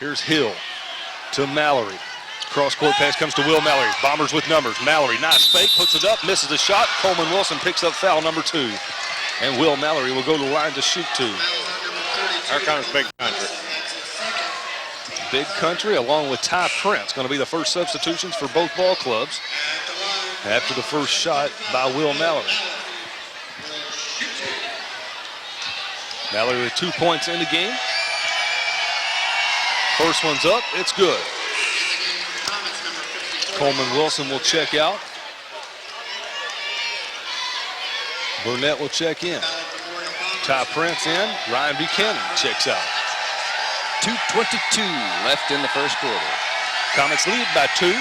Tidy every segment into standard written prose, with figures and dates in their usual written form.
Here's Hill to Mallory. Cross-court pass comes to Will Mallory. Bombers with numbers. Mallory, nice fake, puts it up, misses the shot. Coleman Wilson picks up foul number 2. And Will Mallory will go to the line to shoot 2. Here comes Big Country. Big Country along with Ty Prince going to be the first substitutions for both ball clubs after the first shot by Will Mallory. Mallory with 2 points in the game. First one's up, it's good. Coleman Wilson will check out. Burnett will check in. Ty Prince in. Ryan Buchanan checks out. 2:22 left in the first quarter. Comets lead by 2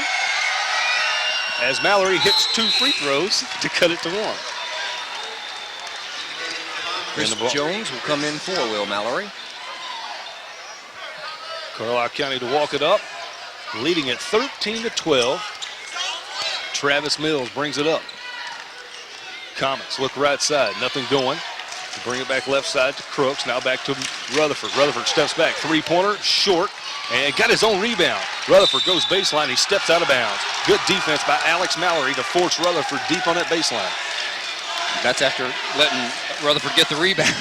as Mallory hits 2 free throws to cut it to 1. Chris Jones will come in for Will Mallory. Carlisle County to walk it up, leading at 13-12. Travis Mills brings it up. Comets look right side, nothing going. Bring it back left side to Crooks, now back to Rutherford. Rutherford steps back, 3-pointer, short, and got his own rebound. Rutherford goes baseline, he steps out of bounds. Good defense by Alex Mallory to force Rutherford deep on that baseline. That's after letting Rutherford get the rebound.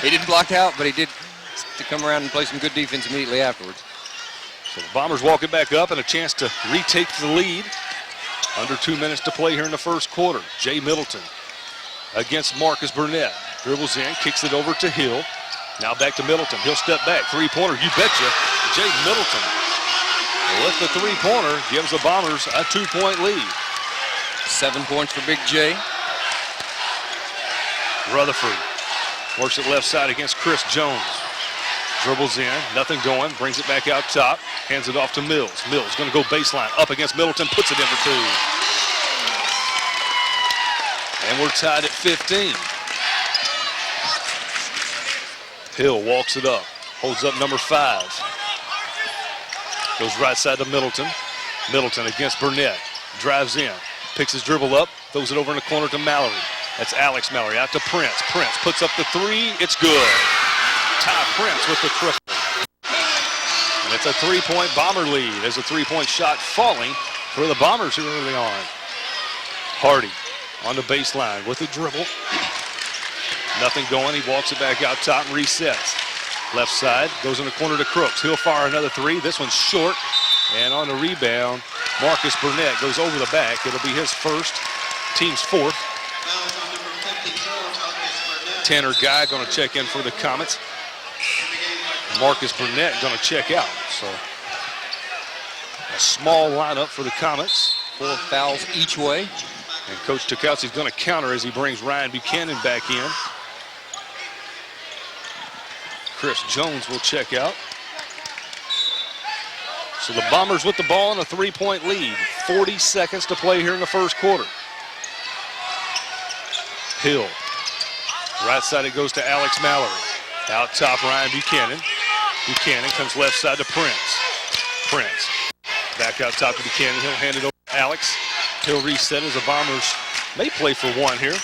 He didn't block out, but he did to come around and play some good defense immediately afterwards. So the Bombers walk it back up and a chance to retake the lead. Under 2 minutes to play here in the first quarter. Jay Middleton against Marcus Burnett. Dribbles in, kicks it over to Hill. Now back to Middleton. He'll step back. 3-pointer, you betcha. Jay Middleton with the 3-pointer gives the Bombers a 2-point lead. 7 points for Big J. Rutherford works it left side against Chris Jones. Dribbles in, nothing going, brings it back out top, hands it off to Mills. Mills gonna go baseline, up against Middleton, puts it in for 2. And we're tied at 15. Hill walks it up, holds up number 5. Goes right side to Middleton. Middleton against Burnett, drives in, picks his dribble up, throws it over in the corner to Mallory. That's Alex Mallory, out to Prince. Prince puts up the 3, it's good. Ty Prince with the triple. And it's a 3-point Bomber lead as a 3-point shot falling for the Bombers here early on. Hardy on the baseline with the dribble. Nothing going, he walks it back out top and resets. Left side, goes in the corner to Crooks. He'll fire another 3, this one's short. And on the rebound, Marcus Burnett goes over the back. It'll be his first, team's 4th. Tanner Guy gonna check in for the Comets. Marcus Burnett going to check out. So a small lineup for the Comets. 4 fouls each way. And Coach Tukowski's going to counter as he brings Ryan Buchanan back in. Chris Jones will check out. So the Bombers with the ball in a 3-point lead. 40 seconds to play here in the first quarter. Hill. Right side it goes to Alex Mallory. Out top, Ryan Buchanan. Buchanan comes left side to Prince. Prince back out top to Buchanan. He'll hand it over to Alex. He'll reset as the Bombers may play for 1 here.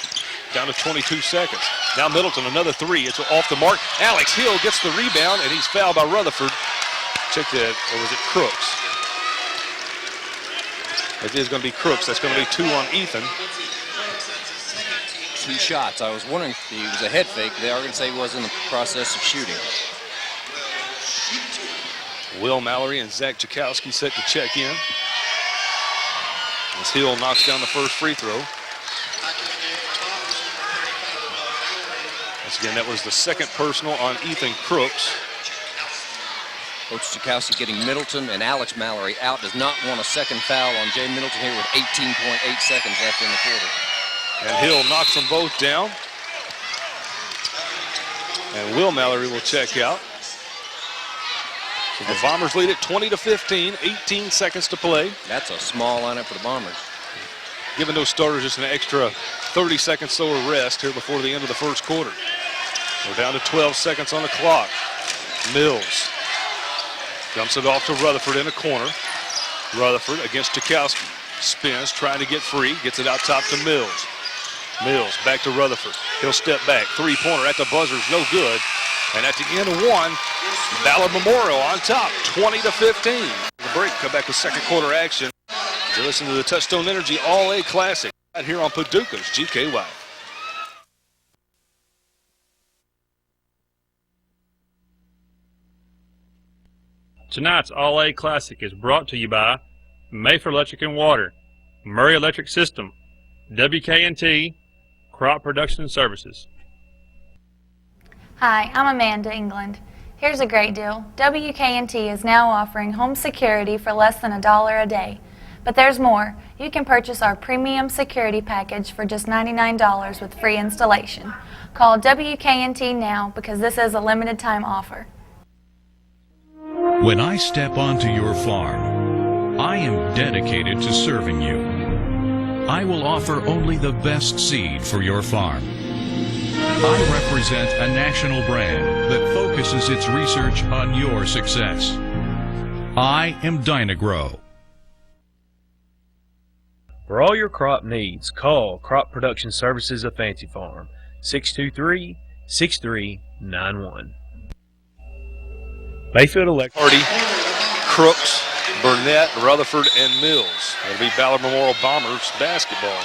Down to 22 seconds. Now Middleton, another 3. It's off the mark. Alex Hill gets the rebound, and he's fouled by Rutherford. Check that, or was it Crooks? It is going to be Crooks. That's going to be 2 on Ethan. 2 shots. I was wondering if he was a head fake. They are going to say he was in the process of shooting. Will Mallory and Zach Jakowski set to check in. As Hill knocks down the first free throw. Once again, that was the 2nd personal on Ethan Crooks. Coach Jakowski getting Middleton and Alex Mallory out. Does not want a 2nd foul on Jay Middleton here with 18.8 seconds left in the quarter. And Hill knocks them both down. And Will Mallory will check out. So the Bombers lead at 20-15, 18 seconds to play. That's a small lineup for the Bombers. Giving those starters just an extra 30 seconds slower rest here before the end of the first quarter. We're down to 12 seconds on the clock. Mills dumps it off to Rutherford in the corner. Rutherford against Tukowski. Spins, trying to get free. Gets it out top to Mills. Mills back to Rutherford. He'll step back. 3-pointer at the buzzer is no good. And at the end of one, Ballard Memorial on top, 20-15. The break, come back with second quarter action. You're listening to the Touchstone Energy All-A Classic right here on Paducah's GKY. Tonight's All-A Classic is brought to you by Mayfair Electric and Water, Murray Electric System, WKNT, Crop Production Services. Hi, I'm Amanda England. Here's a great deal. WKNT is now offering home security for less than $1 a day. But there's more. You can purchase our premium security package for just $99 with free installation. Call WKNT now because this is a limited time offer. When I step onto your farm, I am dedicated to serving you. I will offer only the best seed for your farm. I represent a national brand that focuses its research on your success. I am Dynagrow. For all your crop needs, call Crop Production Services of Fancy Farm, 623-6391. Mayfield Electric. Hardy, Crooks, Burnett, Rutherford, and Mills. It'll be Ballard Memorial Bombers basketball.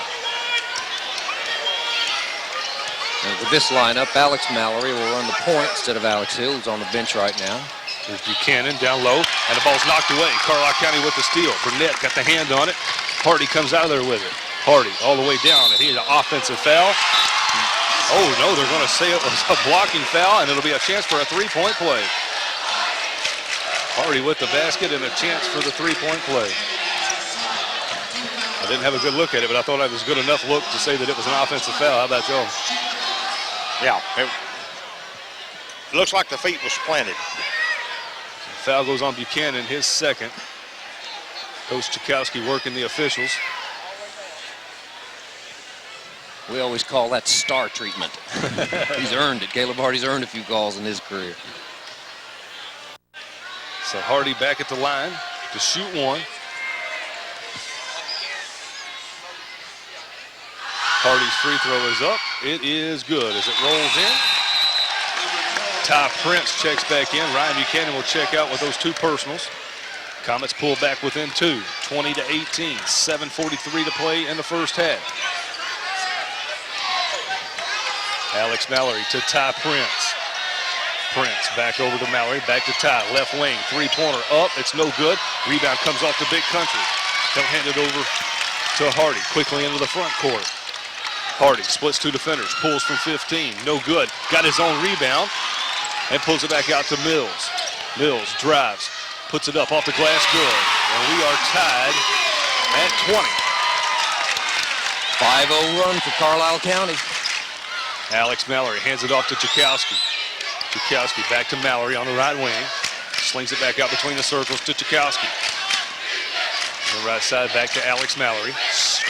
And with this lineup, Alex Mallory will run the point instead of Alex Hill, who's on the bench right now. There's Buchanan down low, and the ball's knocked away. Carlisle County with the steal. Burnett got the hand on it. Hardy comes out of there with it. Hardy all the way down, and he had an offensive foul. Oh, no, they're going to say it was a blocking foul, and it'll be a chance for a three-point play. Hardy with the basket and a chance for the three-point play. I didn't have a good look at it, but I thought it was a good enough look to say that it was an offensive foul. How about y'all? Yeah, it looks like the feet was planted. Foul goes on Buchanan, his second. Coach Chakowski working the officials. We always call that star treatment. He's earned it. Caleb Hardy's earned a few calls in his career. So Hardy back at the line to shoot one. Hardy's free throw is up. It is good as it rolls in. Ty Prince checks back in. Ryan Buchanan will check out with those two personals. Comets pull back within two, 20-18, 7:43 to play in the first half. Alex Mallory to Ty Prince. Prince back over to Mallory, back to Ty, left wing, three-pointer up, it's no good. Rebound comes off the big country. They'll hand it over to Hardy, quickly into the front court. Hardy splits two defenders, pulls from 15, no good. Got his own rebound and pulls it back out to Mills. Mills drives, puts it up off the glass, good. And we are tied at 20. 5-0 run for Carlisle County. Alex Mallory hands it off to Chakowski. Chakowski back to Mallory on the right wing. Slings it back out between the circles to Chakowski. On the right side back to Alex Mallory.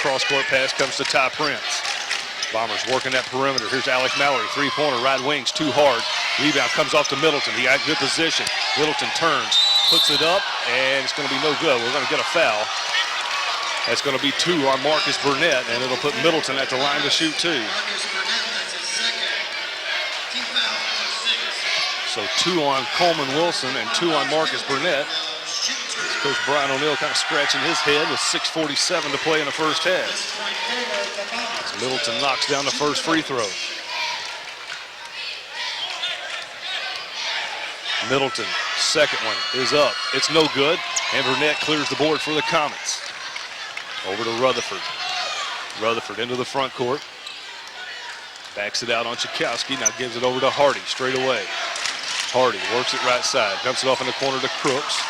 Cross-court pass comes to Ty Prince. Bombers working that perimeter. Here's Alex Mallory, three-pointer, right wing's too hard. Rebound comes off to Middleton. He got good position. Middleton turns, puts it up, and it's going to be no good. We're going to get a foul. That's going to be two on Marcus Burnett, and it'll put Middleton at the line to shoot two. So two on Coleman Wilson and two on Marcus Burnett. Coach Brian O'Neill kind of scratching his head with 6:47 to play in the first half. As Middleton knocks down the first free throw. Middleton, second one is up. It's no good, and Burnett clears the board for the Comets. Over to Rutherford. Rutherford into the front court. Backs it out on Chakowski, now gives it over to Hardy straight away. Hardy works it right side, dumps it off in the corner to Crooks.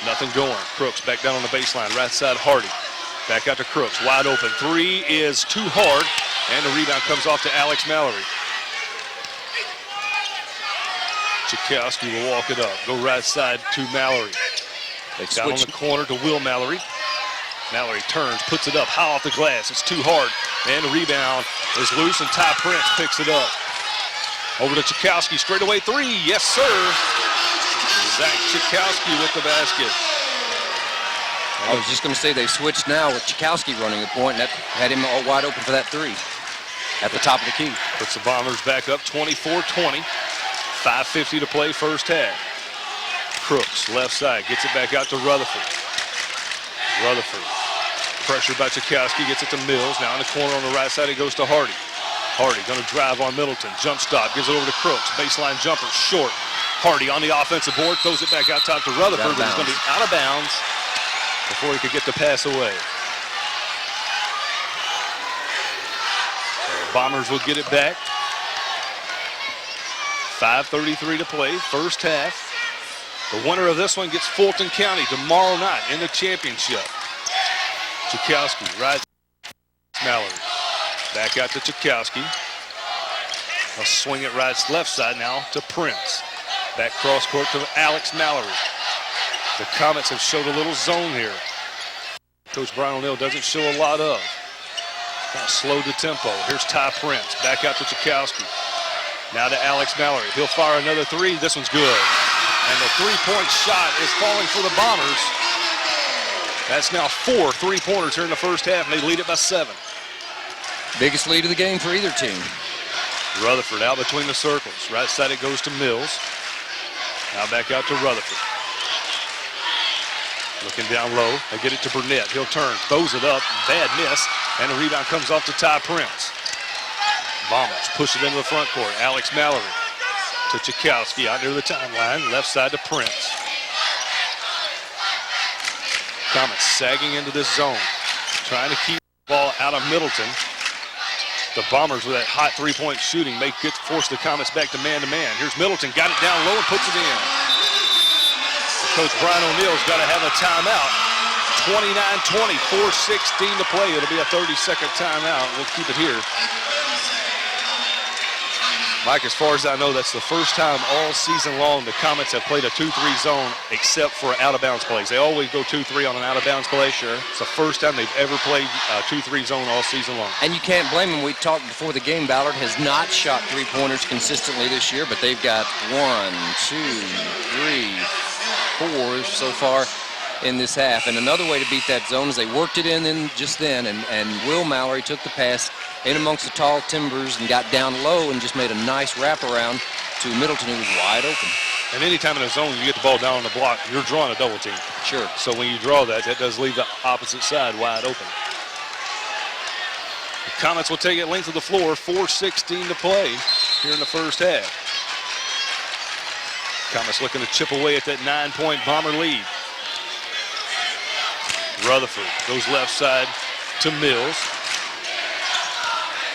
Nothing going. Crooks back down on the baseline, right side Hardy. Back out to Crooks, wide open. Three is too hard, and the rebound comes off to Alex Mallory. Chakowski will walk it up, go right side to Mallory. Down on the corner to Will Mallory. Mallory turns, puts it up high off the glass. It's too hard, and the rebound is loose, and Ty Prince picks it up. Over to Chakowski, straight away three, yes sir. Zach Chakowski with the basket. I was just going to say they switched now with Chakowski running the point, and that had him all wide open for that three at the top of the key. Puts the Bombers back up 24-20. 5:50 to play first half. Crooks, left side, gets it back out to Rutherford. Rutherford, pressured by Chakowski, gets it to Mills. Now in the corner on the right side, it goes to Hardy. Hardy going to drive on Middleton. Jump stop, gives it over to Crooks. Baseline jumper, short. Hardy on the offensive board, throws it back out top to Rutherford, but he's going to be out of bounds before he could get the pass away. So Bombers will get it back. 5:33 to play, first half. The winner of this one gets Fulton County tomorrow night in the championship. Chakowski, right. Mallory. Back out to Chakowski. They'll swing it right left side now to Prince. Back cross court to Alex Mallory. The Comets have showed a little zone here. Coach Brian O'Neill doesn't show a lot of. Kind of slowed the tempo. Here's Ty Prince. Back out to Chakowski. Now to Alex Mallory. He'll fire another three. This one's good. And the three-point shot is falling for the Bombers. That's now 4 3-pointers here in the first half, and they lead it by 7. Biggest lead of the game for either team. Rutherford out between the circles. Right side it goes to Mills. Now back out to Rutherford. Looking down low. They get it to Burnett. He'll turn, throws it up. Bad miss. And the rebound comes off to Ty Prince. Bombers push it into the front court. Alex Mallory to Chakowski out near the timeline. Left side to Prince. Comets sagging into this zone. Trying to keep the ball out of Middleton. The Bombers with that hot three-point shooting may force the Comets back to man-to-man. Here's Middleton, got it down low and puts it in. Coach Brian O'Neill's got to have a timeout. 29-20, 4:16 to play. It'll be a 30-second timeout. We'll keep it here. Mike, as far as I know, that's the first time all season long the Comets have played a 2-3 zone except for out-of-bounds plays. They always go 2-3 on an out-of-bounds play. Sure. It's the first time they've ever played a 2-3 zone all season long. And you can't blame them. We talked before the game, Ballard has not shot three-pointers consistently this year, but they've got 1, 2, 3, 4 so far in this half. And another way to beat that zone is they worked it in just then, and Will Mallory took the pass in amongst the tall timbers and got down low and just made a nice wraparound to Middleton, who was wide open. And anytime in a zone you get the ball down on the block, you're drawing a double team. Sure. So when you draw that, that does leave the opposite side wide open. The Comets will take it length of the floor, 4:16 to play here in the first half. Comets looking to chip away at that 9-point Bomber lead. Rutherford goes left side to Mills.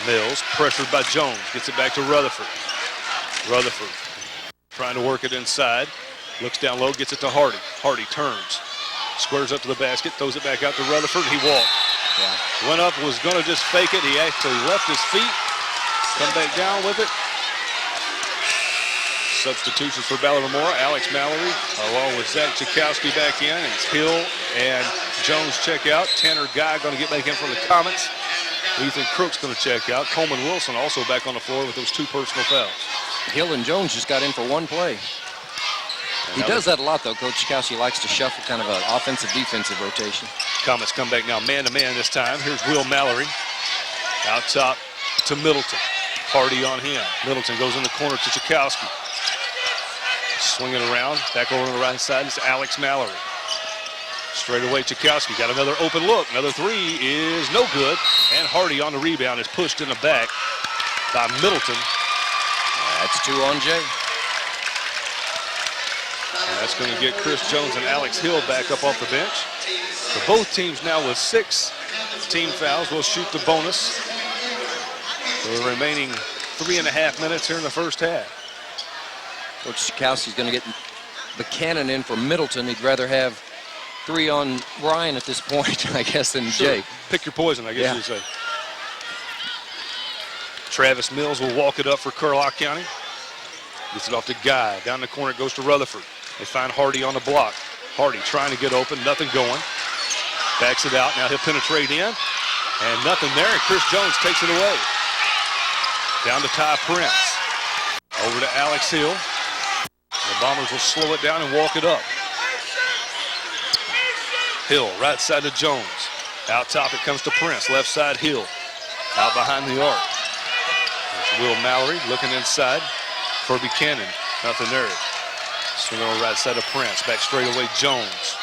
Mills, pressured by Jones, gets it back to Rutherford. Rutherford trying to work it inside. Looks down low, gets it to Hardy. Hardy turns, squares up to the basket, throws it back out to Rutherford. He walked. Yeah. Went up, was going to just fake it. He actually left his feet, come back down with it. Substitutions for Ballard-Memorial. Alex Mallory along with Zach Chakowski back in. It's Hill and Jones check out. Tanner Guy going to get back in for the Comets. Ethan Crook's going to check out. Coleman Wilson also back on the floor with those 2 personal fouls. Hill and Jones just got in for 1 play. He does that a lot, though. Coach Chakowski likes to shuffle kind of an offensive-defensive rotation. Comets come back now man-to-man this time. Here's Will Mallory. Out top to Middleton. Hardy on him. Middleton goes in the corner to Chakowski. Swing it around. Back over to the right side. It's Alex Mallory. Straight away, Chakowski got another open look. Another three is no good. And Hardy on the rebound is pushed in the back by Middleton. That's 2 on Jay. And that's going to get Chris Jones and Alex Hill back up off the bench. So both teams now with 6 team fouls will shoot the bonus for the remaining 3.5 minutes here in the first half. Coach Chakowski's going to get Buchanan in for Middleton. He'd rather have 3 on Ryan at this point, I guess, than Sure. Jay. Pick your poison, I guess you'd say. Travis Mills will walk it up for Carlisle County. Gets it off to Guy. Down the corner it goes to Rutherford. They find Hardy on the block. Hardy trying to get open, nothing going. Backs it out, now he'll penetrate in. And nothing there, and Chris Jones takes it away. Down to Ty Prince. Over to Alex Hill. The Bombers will slow it down and walk it up. Hill, right side to Jones. Out top it comes to Prince. Left side Hill. Out behind the arc. There's Will Mallory looking inside for Buchanan. Nothing there. Swing on the right side of Prince. Back straight away, Jones.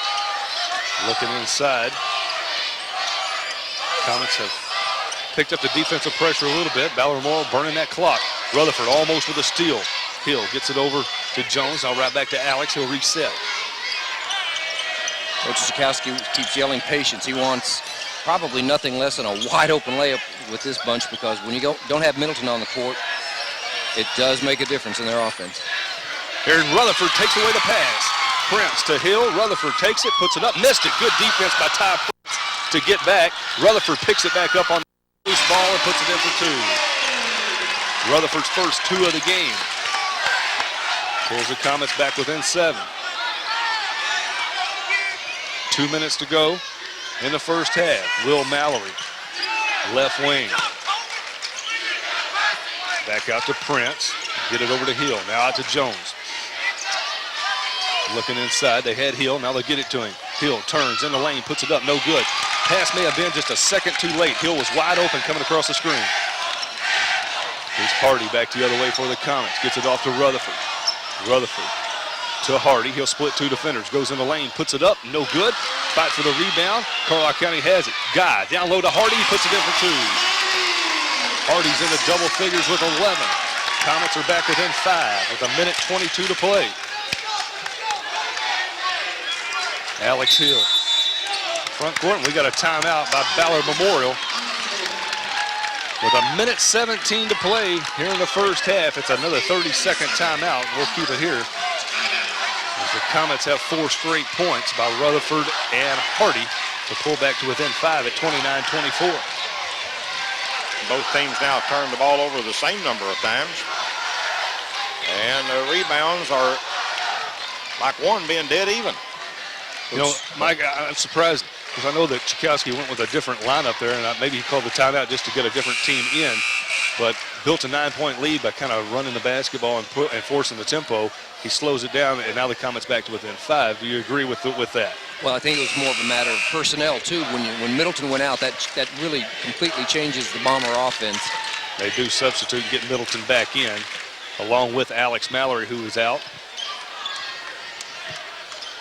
Looking inside. Comets have picked up the defensive pressure a little bit. Ballard Memorial burning that clock. Rutherford almost with a steal. Hill gets it over to Jones. Now right back to Alex. He'll reset. Coach Zukowski keeps yelling patience. He wants probably nothing less than a wide open layup with this bunch, because when you don't have Middleton on the court, it does make a difference in their offense. Here Rutherford takes away the pass. Prince to Hill. Rutherford takes it, puts it up, missed it. Good defense by Ty Prince to get back. Rutherford picks it back up on the loose ball and puts it in for two. Rutherford's first two of the game. Pulls the Comets back within 7. 2 minutes to go in the first half. Will Mallory, left wing. Back out to Prince. Get it over to Hill. Now out to Jones. Looking inside. They had Hill. Now they get it to him. Hill turns in the lane. Puts it up. No good. Pass may have been just a second too late. Hill was wide open coming across the screen. Here's Hardy back the other way for the Comets. Gets it off to Rutherford. Rutherford to Hardy. He'll split two defenders. Goes in the lane. Puts it up. No good. Fight for the rebound. Carlisle County has it. Guy down low to Hardy. Puts it in for two. Hardy's in the double figures with 11. Comets are back within 5 with 1:22 to play. Alex Hill. Front court, and we got a timeout by Ballard Memorial. With 1:17 to play here in the first half. It's another 30-second timeout. We'll keep it here. As the Comets have 4 straight points by Rutherford and Hardy to pull back to within 5 at 29-24. Both teams now turn the ball over the same number of times. And the rebounds are like one being dead even. You know, Mike, I'm surprised because I know that Zukowski went with a different lineup there, and maybe he called the timeout just to get a different team in, but built a 9-point lead by kind of running the basketball and forcing the tempo. He slows it down, and now the Comets back to within 5. Do you agree with that? Well, I think it was more of a matter of personnel, too. When Middleton went out, that really completely changes the Bomber offense. They do substitute and get Middleton back in, along with Alex Mallory, who is out.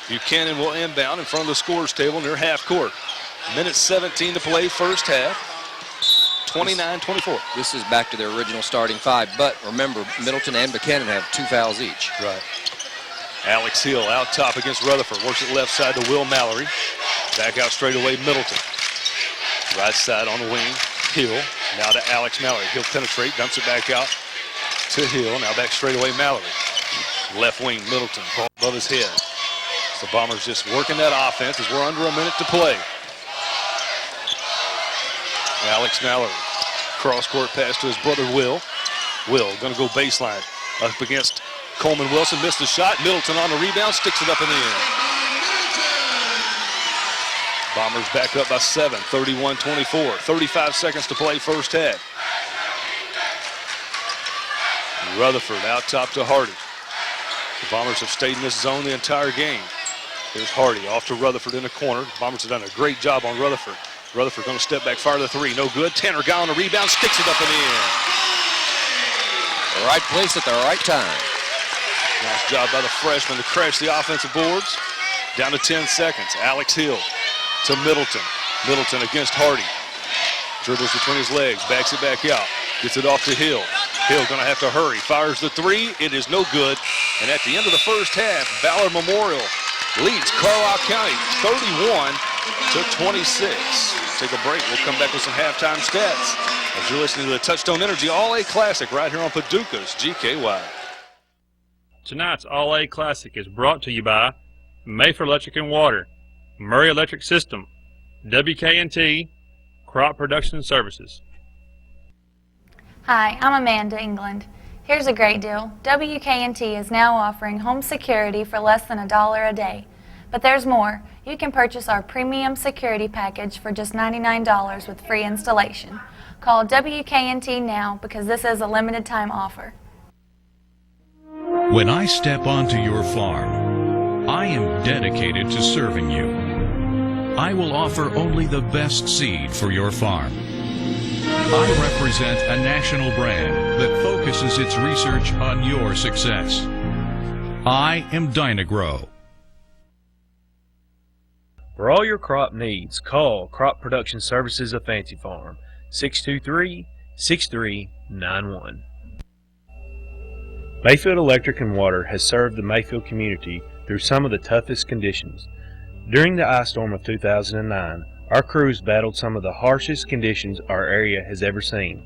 Buchanan will inbound in front of the scorers table near half court. 1:17 to play, first half. 29-24. This is back to their original starting 5, but remember, Middleton and Buchanan have 2 fouls each. Right. Alex Hill out top against Rutherford. Works it left side to Will Mallory. Back out straight away, Middleton. Right side on the wing, Hill. Now to Alex Mallory. He'll penetrate, dumps it back out to Hill. Now back straight away, Mallory. Left wing, Middleton. Ball above his head. The Bombers just working that offense as we're under a minute to play. Alex Mallory. Cross-court pass to his brother, Will. Will going to go baseline up against Coleman Wilson. Missed the shot. Middleton on the rebound. Sticks it up in the end. Bombers back up by 7. 31-24. 35 seconds to play first half. Rutherford out top to Hardy. The Bombers have stayed in this zone the entire game. Here's Hardy off to Rutherford in the corner. The Bombers have done a great job on Rutherford. Rutherford going to step back, fire the 3. No good. Tanner Guy on the rebound. Sticks it up in the end. The right place at the right time. Nice job by the freshman to crash the offensive boards. Down to 10 seconds. Alex Hill to Middleton. Middleton against Hardy. Dribbles between his legs. Backs it back out. Gets it off to Hill. Hill going to have to hurry. Fires the 3. It is no good. And at the end of the first half, Ballard Memorial leads Carlisle County 31-26. Take a break. We'll come back with some halftime stats as you're listening to the Touchstone Energy All-A Classic right here on Paducah's GKY. Tonight's All-A Classic is brought to you by Mayfair Electric and Water, Murray Electric System, WKNT, Crop Production Services. Hi, I'm Amanda England. Here's a great deal. WKNT is now offering home security for less than $1 a day. But there's more. You can purchase our premium security package for just $99 with free installation. Call WKNT now because this is a limited time offer. When I step onto your farm, I am dedicated to serving you. I will offer only the best seed for your farm. I represent a national brand that focuses its research on your success. I am Dynagrow. For all your crop needs, call Crop Production Services of Fancy Farm, 623-6391. Mayfield Electric and Water has served the Mayfield community through some of the toughest conditions. During the ice storm of 2009, our crews battled some of the harshest conditions our area has ever seen.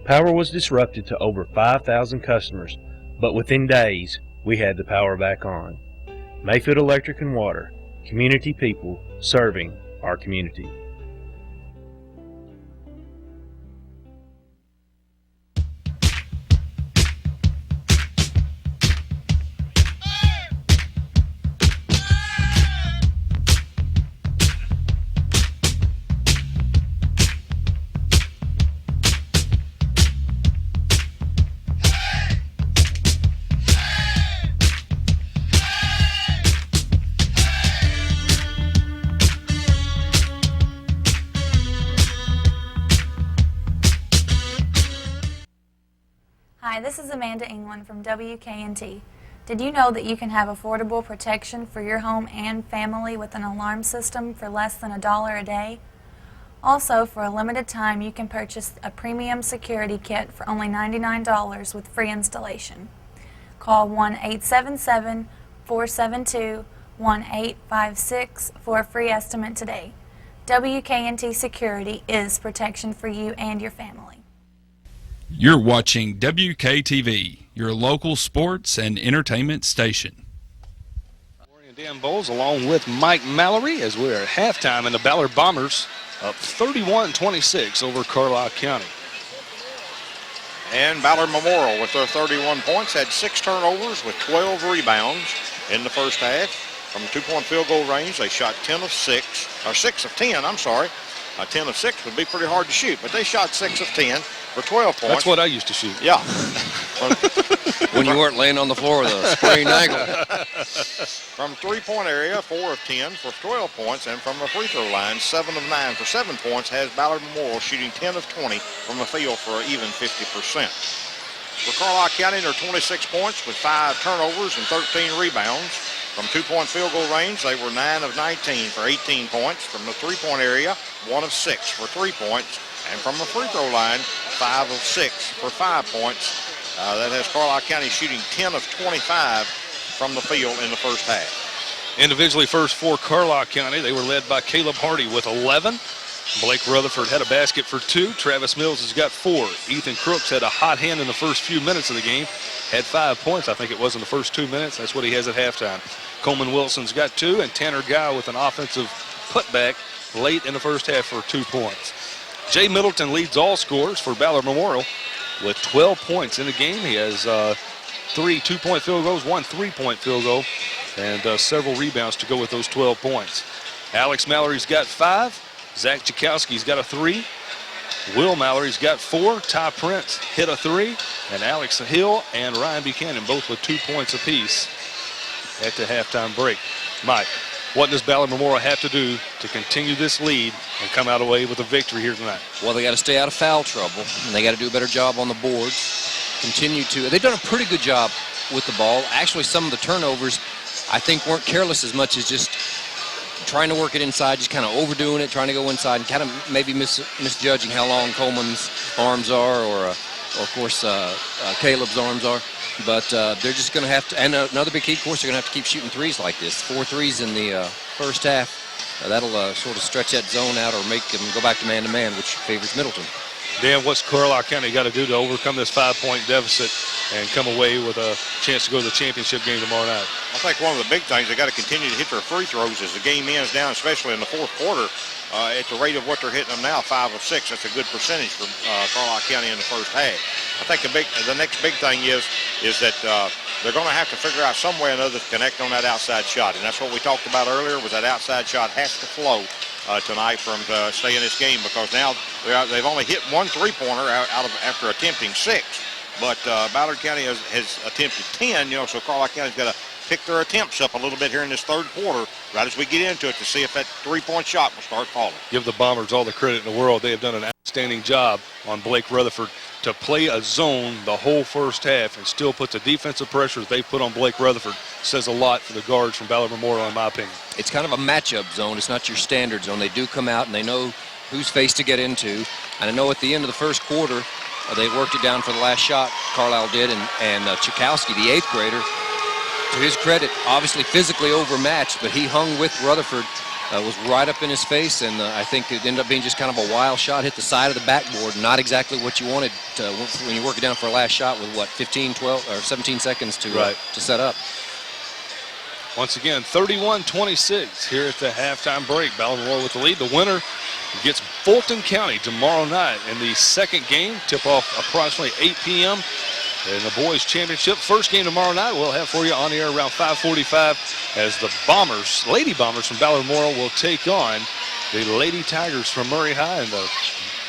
Power was disrupted to over 5,000 customers, but within days, we had the power back on. Mayfield Electric and Water, community people serving our community. Hi, this is Amanda England from WKNT. Did you know that you can have affordable protection for your home and family with an alarm system for less than $1 a day? Also, for a limited time, you can purchase a premium security kit for only $99 with free installation. Call 1-877-472-1856 for a free estimate today. WKNT Security is protection for you and your family. You're watching WKTV, your local sports and entertainment station. Warren and Dan Bowles along with Mike Mallory as we're at halftime, and the Ballard Bombers up 31-26 over Carlisle County. And Ballard Memorial with their 31 points had 6 turnovers with 12 rebounds in the first half. From the 2-point field goal range, they shot 6 of 10, I'm sorry. 10 of 6 would be pretty hard to shoot, but they shot 6 of 10 for 12 points. That's what I used to shoot. Yeah. When you weren't laying on the floor with a sprained ankle. From 3-point area, 4 of 10 for 12 points, and from the free throw line, 7 of 9 for 7 points, has Ballard Memorial shooting 10 of 20 from the field for an even 50%. For Carlisle County, they're 26 points with 5 turnovers and 13 rebounds. From 2-point field goal range, they were 9 of 19 for 18 points. From the 3-point area, 1 of 6 for 3 points. And from the free throw line, 5 of 6 for 5 points. That has Carlisle County shooting 10 of 25 from the field in the first half. Individually first for Carlisle County, they were led by Caleb Hardy with 11. Blake Rutherford had a basket for 2. Travis Mills has got 4. Ethan Crooks had a hot hand in the first few minutes of the game. Had 5 points, I think it was, in the first 2 minutes. That's what he has at halftime. Coleman Wilson's got 2, and Tanner Guy with an offensive putback late in the first half for 2 points. Jay Middleton leads all scorers for Ballard Memorial with 12 points in the game. He has 3 2-point field goals, 1 3-point field goal, and several rebounds to go with those 12 points. Alex Mallory's got 5. Zach Chakowski's got a 3. Will Mallory's got 4. Ty Prince hit a 3. And Alex Hill and Ryan Buchanan both with 2 points apiece at the halftime break. Mike, what does Ballard Memorial have to do to continue this lead and come out away with a victory here tonight? Well, they got to stay out of foul trouble, and they got to do a better job on the boards. They've done a pretty good job with the ball. Actually, some of the turnovers, I think, weren't careless as much as just trying to work it inside, just kind of overdoing it, trying to go inside, and kind of maybe misjudging how long Coleman's arms are, or of course, Caleb's arms are. But they're just going to have to, and another big key, of course, they're going to have to keep shooting threes like this. 4 threes in the first half. That'll sort of stretch that zone out or make them go back to man-to-man, which favors Middleton. Dan, what's Carlisle County got to do to overcome this 5-point deficit and come away with a chance to go to the championship game tomorrow night? I think one of the big things, they got to continue to hit their free throws as the game ends down, especially in the fourth quarter. At the rate of what they're hitting them now, 5 of 6, that's a good percentage for Carlisle County in the first half. I think the next big thing is that they're going to have to figure out some way or another to connect on that outside shot, and that's what we talked about earlier. Was that outside shot has to flow tonight for them to stay in this game, because now they've only hit 1 3-pointer after attempting 6, but Ballard County has attempted 10. So Carlisle County's got to pick their attempts up a little bit here in this third quarter right as we get into it to see if that three-point shot will start falling. Give the Bombers all the credit in the world. They have done an outstanding job on Blake Rutherford to play a zone the whole first half and still put the defensive pressure that they put on Blake Rutherford. Says a lot for the guards from Ballard Memorial, in my opinion. It's kind of a matchup zone. It's not your standard zone. They do come out and they know whose face to get into. And I know at the end of the first quarter, they worked it down for the last shot. Carlisle did, and Chakowski, the 8th grader, to his credit, obviously physically overmatched, but he hung with Rutherford, was right up in his face, and I think it ended up being just kind of a wild shot, hit the side of the backboard, not exactly what you wanted when you work it down for a last shot with, what, 15, 12, or 17 seconds to set up. Once again, 31-26 here at the halftime break. Ballard Memorial with the lead. The winner gets Fulton County tomorrow night in the second game. Tip-off approximately 8 p.m. in the boys championship. First game tomorrow night we'll have for you on the air around 5:45 as the Bombers, Lady Bombers from Ballard Memorial, will take on the Lady Tigers from Murray High, and the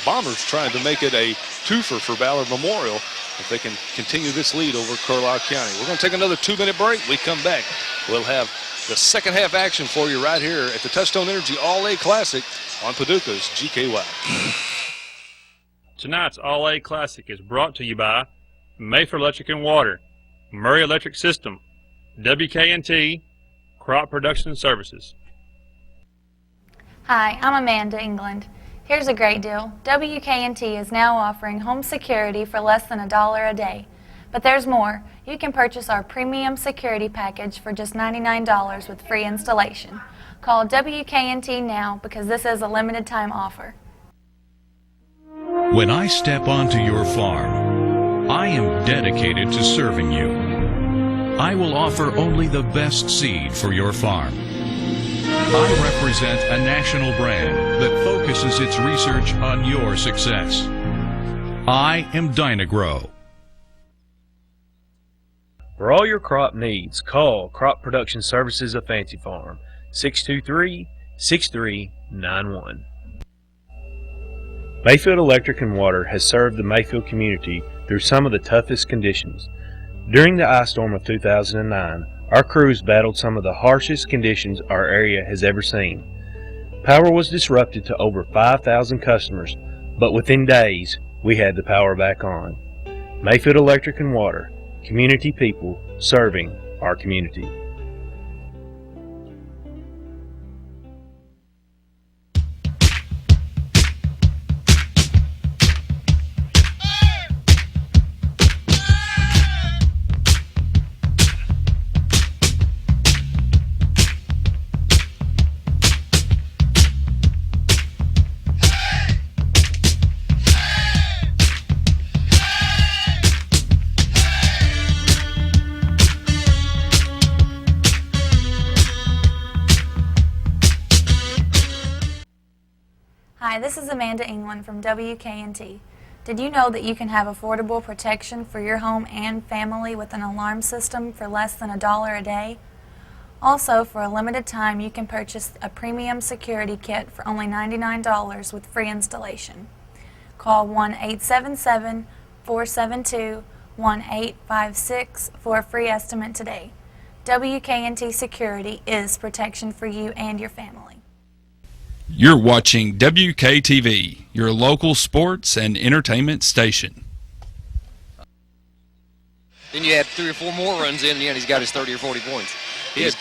Bombers trying to make it a twofer for Ballard Memorial if they can continue this lead over Carlisle County. We're going to take another 2-minute break. We come back, we'll have the second half action for you right here at the Touchstone Energy All-A Classic on Paducah's GKY. Tonight's All-A Classic is brought to you by Mayfair Electric and Water, Murray Electric System, WKNT, Crop Production Services. Hi, I'm Amanda England. Here's a great deal. WKNT is now offering home security for less than $1 a day. But there's more. You can purchase our premium security package for just $99 with free installation. Call WKNT now because this is a limited time offer. When I step onto your farm, I am dedicated to serving you. I will offer only the best seed for your farm. I represent a national brand that focuses its research on your success. I am Dynagrow. For all your crop needs, call Crop Production Services of Fancy Farm, 623-6391. Mayfield Electric and Water has served the Mayfield community through some of the toughest conditions. During the ice storm of 2009, our crews battled some of the harshest conditions our area has ever seen. Power was disrupted to over 5,000 customers, but within days, we had the power back on. Mayfield Electric and Water, community people serving our community. Hi, this is Amanda England from WKNT. Did you know that you can have affordable protection for your home and family with an alarm system for less than $1 a day? Also, for a limited time, you can purchase a premium security kit for only $99 with free installation. Call 1-877-472-1856 for a free estimate today. WKNT Security is protection for you and your family. You're watching WKTV, your local sports and entertainment station. Then you had 3 or 4 more runs in, and he's got his 30 or 40 points. He had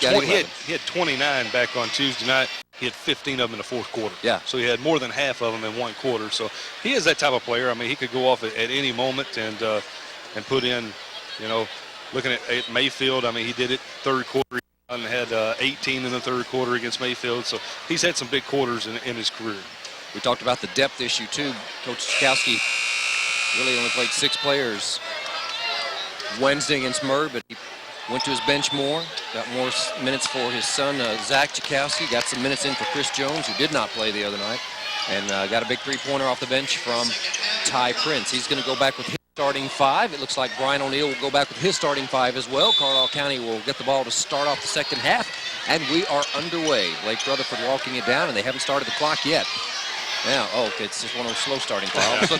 29 back on Tuesday night. He had 15 of them in the fourth quarter. Yeah. So he had more than half of them in one quarter. So he is that type of player. I mean, he could go off at any moment and put in, you know, looking at Mayfield, I mean, he did it third quarter. And had 18 in the third quarter against Mayfield, so he's had some big quarters in his career. We talked about the depth issue too. Coach Chakowski really only played 6 players Wednesday against Murray, but he went to his bench more, got more minutes for his son Zach Chakowski, got some minutes in for Chris Jones, who did not play the other night, and got a big 3-pointer off the bench from Ty Prince. He's going to go back with his starting 5. It looks like Brian O'Neill will go back with his starting 5 as well. Carlisle County will get the ball to start off the second half, and we are underway. Blake Rutherford walking it down, and they haven't started the clock yet. Now, okay, it's just one of those slow starting clocks.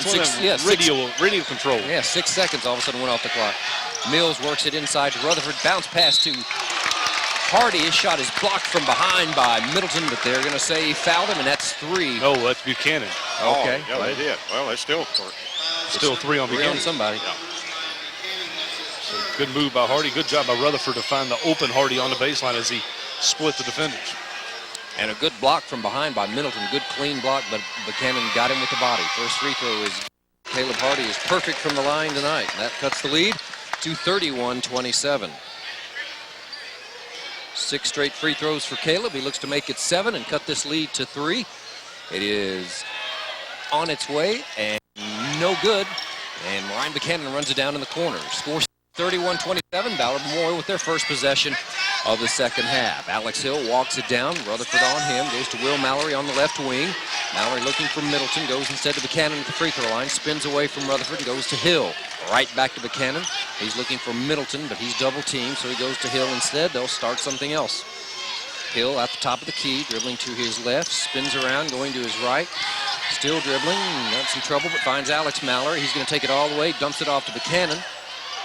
Radio control. Yeah, 6 seconds all of a sudden went off the clock. Mills works it inside to Rutherford. Bounce pass to Hardy, his shot is blocked from behind by Middleton, but they're going to say he fouled him, and that's 3. No, that's Buchanan. Okay. Oh, yeah, they did. Well, it's still 3 on Three Buchanan. on somebody. Yeah. So good move by Hardy. Good job by Rutherford to find the open Hardy on the baseline as he split the defenders. And a good block from behind by Middleton. Good clean block, but Buchanan got him with the body. First free throw is Caleb Hardy is perfect from the line tonight. That cuts the lead to 31-27. 6 straight free throws for Caleb. He looks to make it 7 and cut this lead to 3. It is on its way and no good. And Ryan Buchanan runs it down in the corner. Score 31-27. Ballard Memorial with their first possession of the second half. Alex Hill walks it down. Rutherford on him. Goes to Will Mallory on the left wing. Mallory looking for Middleton. Goes instead to Buchanan at the free throw line. Spins away from Rutherford and goes to Hill. Right back to Buchanan. He's looking for Middleton, but he's double teamed, so he goes to Hill instead. They'll start something else. Hill at the top of the key, dribbling to his left. Spins around, going to his right. Still dribbling. Got some trouble, but finds Alex Mallory. He's going to take it all the way. Dumps it off to Buchanan.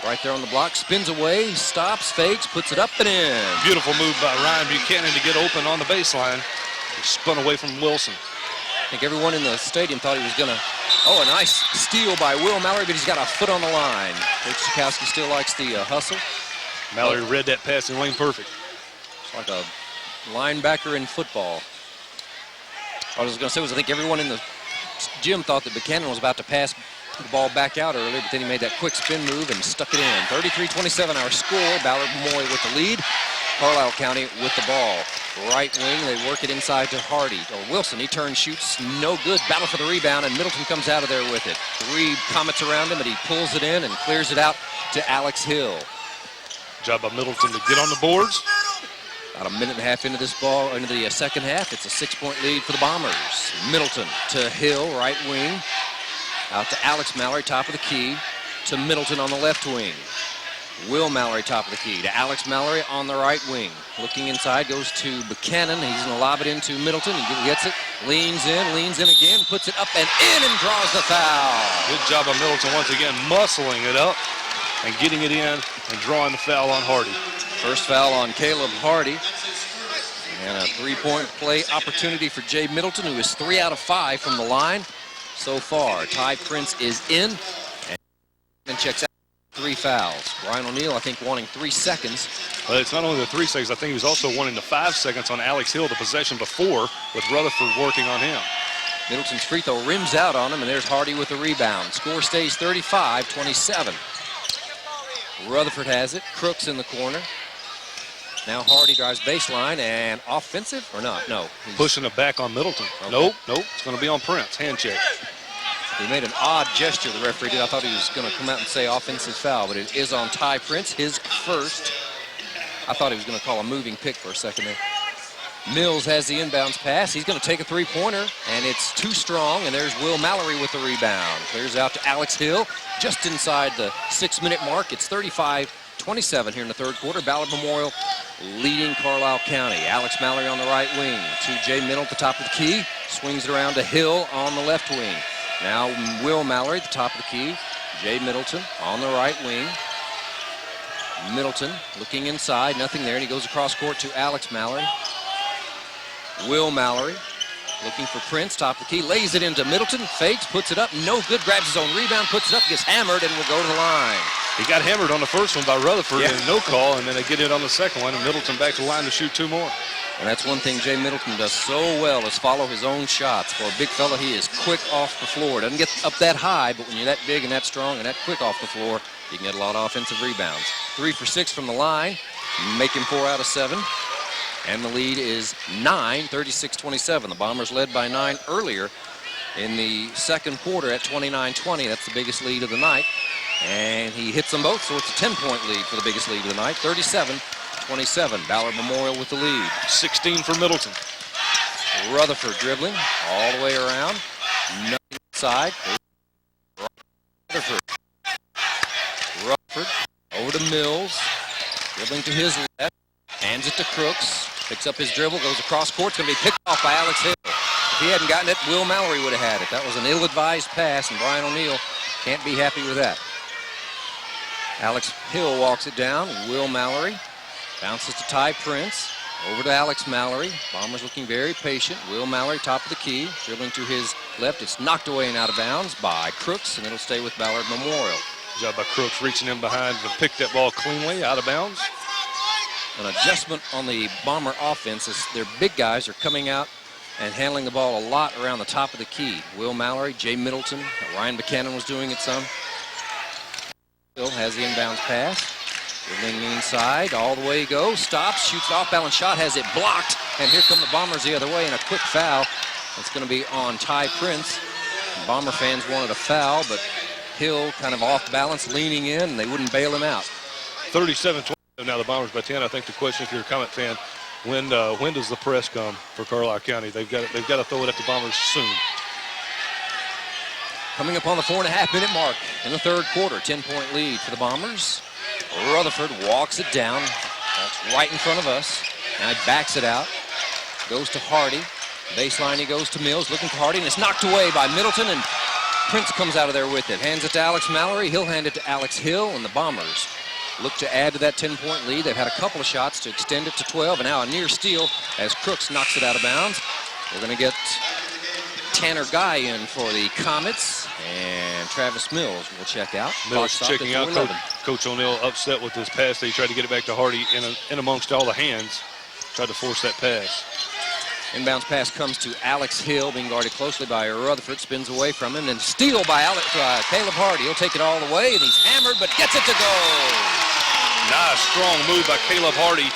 Right there on the block, spins away, stops, fakes, puts it up and in. Beautiful move by Ryan Buchanan to get open on the baseline. He spun away from Wilson. I think everyone in the stadium thought he was going to, a nice steal by Will Mallory, but he's got a foot on the line. Coach Sikowski still likes the hustle. Mallory read that passing lane perfect. It's like a linebacker in football. What I was going to say was I think everyone in the gym thought that Buchanan was about to pass the ball back out earlier, but then he made that quick spin move and stuck it in. 33-27 our score. Ballard Memorial with the lead. Carlisle County with the ball. Right wing, they work it inside to Hardy. Wilson, he turns, shoots, no good. Battle for the rebound, and Middleton comes out of there with it. 3 comets around him, but he pulls it in and clears it out to Alex Hill. Job by Middleton to get on the boards. About a minute and a half into this ball, into the second half, it's a 6-point lead for the Bombers. Middleton to Hill, right wing. Out to Alex Mallory, top of the key, to Middleton on the left wing. Will Mallory, top of the key, to Alex Mallory on the right wing. Looking inside, goes to Buchanan. He's going to lob it into Middleton. He gets it, leans in again, puts it up and in and draws the foul. Good job by Middleton once again, muscling it up and getting it in and drawing the foul on Hardy. First foul on Caleb Hardy. And a 3-point play opportunity for Jay Middleton, who is 3 out of 5 from the line so far. Ty Prince is in and checks out 3 fouls. Brian O'Neill, I think, wanting 3 seconds. But it's not only the 3 seconds, I think he was also wanting the 5 seconds on Alex Hill, the possession before, with Rutherford working on him. Middleton's free throw rims out on him, and there's Hardy with the rebound. Score stays 35-27. Rutherford has it. Crooks in the corner. Now Hardy drives baseline, and offensive or not? No. Pushing it back on Middleton. Okay. Nope. It's going to be on Prince. Hand check. He made an odd gesture, the referee did. I thought he was going to come out and say offensive foul, but it is on Ty Prince, his first. I thought he was going to call a moving pick for a second there. Mills has the inbounds pass. He's going to take a 3-pointer, and it's too strong, and there's Will Mallory with the rebound. Clears out to Alex Hill, just inside the 6-minute mark. It's 35-27 here in the third quarter. Ballard Memorial leading Carlisle County. Alex Mallory on the right wing to Jay Middle at the top of the key. Swings it around to Hill on the left wing. Now Will Mallory at the top of the key. Jay Middleton on the right wing. Middleton looking inside, nothing there, and he goes across court to Alex Mallory. Will Mallory looking for Prince, top of the key, lays it into Middleton, fakes, puts it up, no good, grabs his own rebound, puts it up, gets hammered, and will go to the line. He got hammered on the first one by Rutherford, Yeah. and no call, and then they get it on the second one, and Middleton back to the line to shoot 2 more. And that's one thing Jay Middleton does so well, is follow his own shots. For a big fella, he is quick off the floor. Doesn't get up that high, but when you're that big and that strong and that quick off the floor, you can get a lot of offensive rebounds. 3 for 6 from the line, make him 4 out of 7. And the lead is 9, 36-27. The Bombers led by 9 earlier in the second quarter at 29-20. That's the biggest lead of the night. And he hits them both, so it's a 10-point lead for the biggest lead of the night. 37-27. Ballard Memorial with the lead. 16 for Middleton. Rutherford dribbling all the way around. Nothing inside. Rutherford over to Mills. Dribbling to his left. Hands it to Crooks. Picks up his dribble, goes across court. It's going to be picked off by Alex Hill. If he hadn't gotten it, Will Mallory would have had it. That was an ill-advised pass, and Brian O'Neill can't be happy with that. Alex Hill walks it down. Will Mallory Bounces to Ty Prince. Over to Alex Mallory. Bombers looking very patient. Will Mallory, top of the key. Dribbling to his left. It's knocked away and out of bounds by Crooks, and it'll stay with Ballard Memorial. Good job by Crooks reaching in behind to pick that ball cleanly out of bounds. An adjustment on the Bomber offense as their big guys are coming out and handling the ball a lot around the top of the key. Will Mallory, Jay Middleton, Ryan Buchanan was doing it some. Still has the inbounds pass. Dribbling inside, all the way he goes, stops, shoots off balance shot, has it blocked, and here come the Bombers the other way, and a quick foul. It's going to be on Ty Prince. Bomber fans wanted a foul, but Hill kind of off balance, leaning in, and they wouldn't bail him out. 37-20 now the Bombers by 10. I think the question, if you're a Comet fan, when does the press come for Carlisle County? They've got to throw it at the Bombers soon. Coming up on the 4.5-minute mark in the third quarter, 10-point lead for the Bombers. Rutherford walks it down. That's right in front of us. Now he backs it out. Goes to Hardy. Baseline he goes to Mills, looking for Hardy, and it's knocked away by Middleton, and Prince comes out of there with it. Hands it to Alex Mallory. He'll hand it to Alex Hill, and the Bombers look to add to that 10-point lead. They've had a couple of shots to extend it to 12, and now a near steal as Crooks knocks it out of bounds. We're going to get Tanner Guy in for the Comets, and Travis Mills will check out. Mills checking out. Coach O'Neill upset with his pass. They tried to get it back to Hardy in amongst all the hands. Tried to force that pass. Inbounds pass comes to Alex Hill, being guarded closely by Rutherford. Spins away from him, and steal by Caleb Hardy. He'll take it all the way, and he's hammered, but gets it to go. Nice, strong move by Caleb Hardy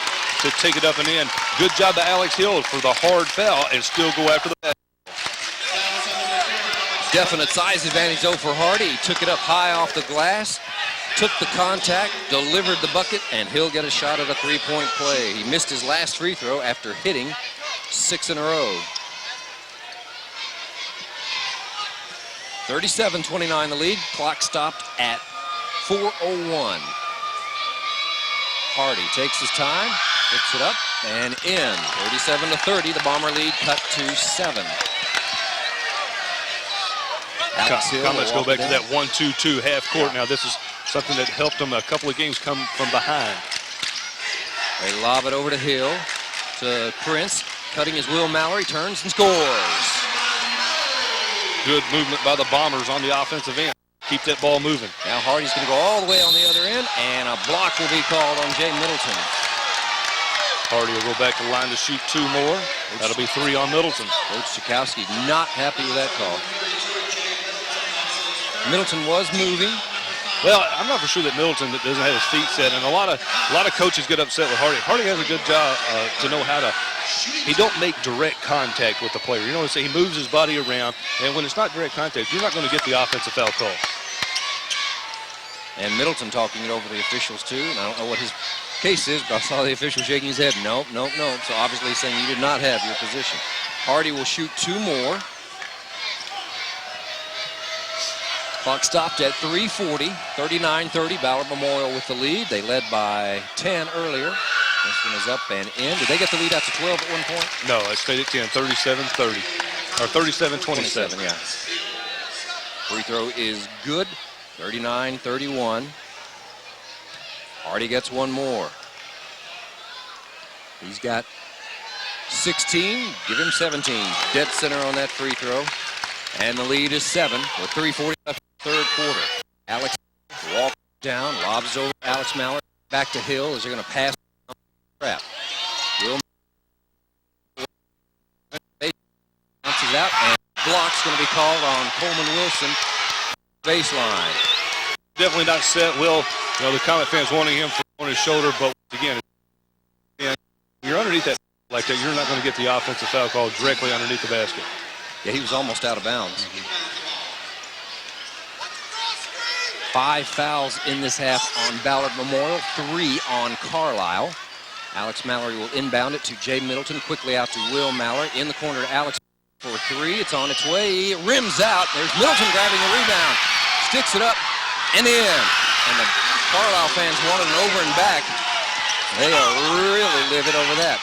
to take it up and in. Good job by Alex Hill for the hard foul and still go after the pass. Definite size advantage, though, for Hardy. He took it up high off the glass, took the contact, delivered the bucket, and he'll get a shot at a three-point play. He missed his last free throw after hitting 6 in a row. 37-29 the lead. Clock stopped at 4:01. Hardy takes his time, picks it up, and in. 37-30, the Bomber lead cut to 7. Comets go back to that 1-2-2 half court. Now this is something that helped them a couple of games come from behind. They lob it over to Hill, to Prince, cutting his Will Mallory, turns and scores. Good movement by the Bombers on the offensive end. Keep that ball moving. Now Hardy's going to go all the way on the other end, and a block will be called on Jay Middleton. Hardy will go back to the line to shoot 2 more. That'll be 3 on Middleton. Coach Sikowski not happy with that call. Middleton was moving. Well, I'm not for sure that Middleton doesn't have his feet set, and a lot of coaches get upset with Hardy. Hardy has a good job to know how to. He don't make direct contact with the player. You know what I'm saying? He moves his body around, and when it's not direct contact, you're not going to get the offensive foul call. And Middleton talking it over the officials too. And I don't know what his case is, but I saw the official shaking his head. Nope, nope, nope. So obviously saying you did not have your position. Hardy will shoot 2 more. Clock stopped at 3:40, 39-30, Ballard Memorial with the lead. They led by 10 earlier. This one is up and in. Did they get the lead out to 12 at one point? No, it stayed at 10, 37-30, or 37-27. Yeah. Free throw is good, 39-31. Hardy gets one more. He's got 16, give him 17. Dead center on that free throw. And the lead is 7 with 3:40 left in the third quarter. Alex walks down, lobs over Alex Mallard. Back to Hill as they're going to pass. Trap. Will bounces out, and block's going to be called on Coleman Wilson. Baseline. Definitely not set. Will, the Comet fans wanting him on his shoulder, but again, you're underneath that like that, you're not going to get the offensive foul call directly underneath the basket. Yeah, he was almost out of bounds. 5 fouls in this half on Ballard Memorial, 3 on Carlisle. Alex Mallory will inbound it to Jay Middleton, quickly out to Will Mallory. In the corner to Alex for 3. It's on its way. It rims out. There's Middleton grabbing the rebound. Sticks it up and in. And the Carlisle fans wanted an over and back. They are really livid over that.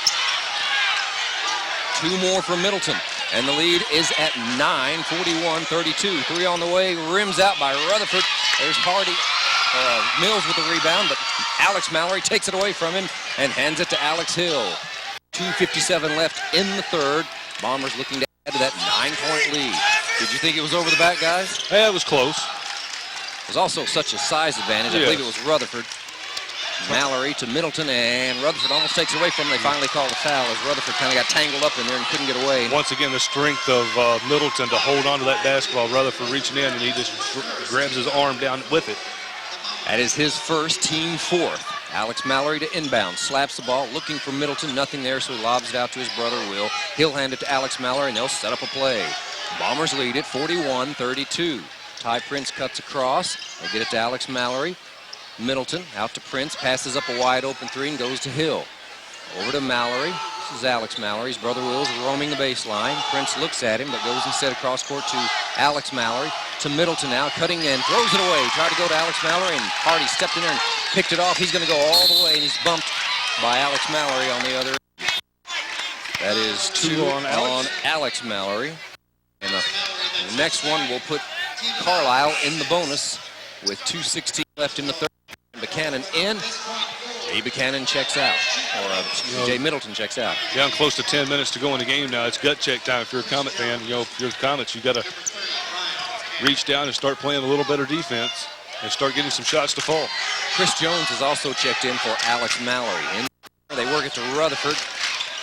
2 more from Middleton. And the lead is at 9, 41-32. 3 on the way, rims out by Rutherford. There's Hardy, Mills with the rebound, but Alex Mallory takes it away from him and hands it to Alex Hill. 2:57 left in the third. Bombers looking to add to that 9-point lead. Did you think it was over the back, guys? Yeah, it was close. There's also such a size advantage. I believe it was Rutherford. Mallory to Middleton, and Rutherford almost takes it away from him. They finally called a foul as Rutherford kind of got tangled up in there and couldn't get away. Once again, the strength of Middleton to hold on to that basketball. Rutherford reaching in, and he just grabs his arm down with it. That is his first, team fourth. Alex Mallory to inbound, slaps the ball, looking for Middleton, nothing there, so he lobs it out to his brother Will. He'll hand it to Alex Mallory, and they'll set up a play. Bombers lead it 41-32. Ty Prince cuts across. They get it to Alex Mallory. Middleton out to Prince, passes up a wide open three and goes to Hill. Over to Mallory. This is Alex Mallory. His brother Will's roaming the baseline. Prince looks at him, but goes instead across court to Alex Mallory. To Middleton now, cutting in, throws it away. Tried to go to Alex Mallory, and Hardy stepped in there and picked it off. He's going to go all the way, and he's bumped by Alex Mallory on the other. That is two on Alex Mallory. And the next one will put Carlisle in the bonus with 2:16 left in the third. Buchanan in. Jay Buchanan checks out. Or Jay Middleton checks out. Down close to 10 minutes to go in the game now. It's gut check time if you're a Comet fan. You know, if you're the Comets, you got to reach down and start playing a little better defense and start getting some shots to fall. Chris Jones is also checked in for Alex Mallory. They work it to Rutherford.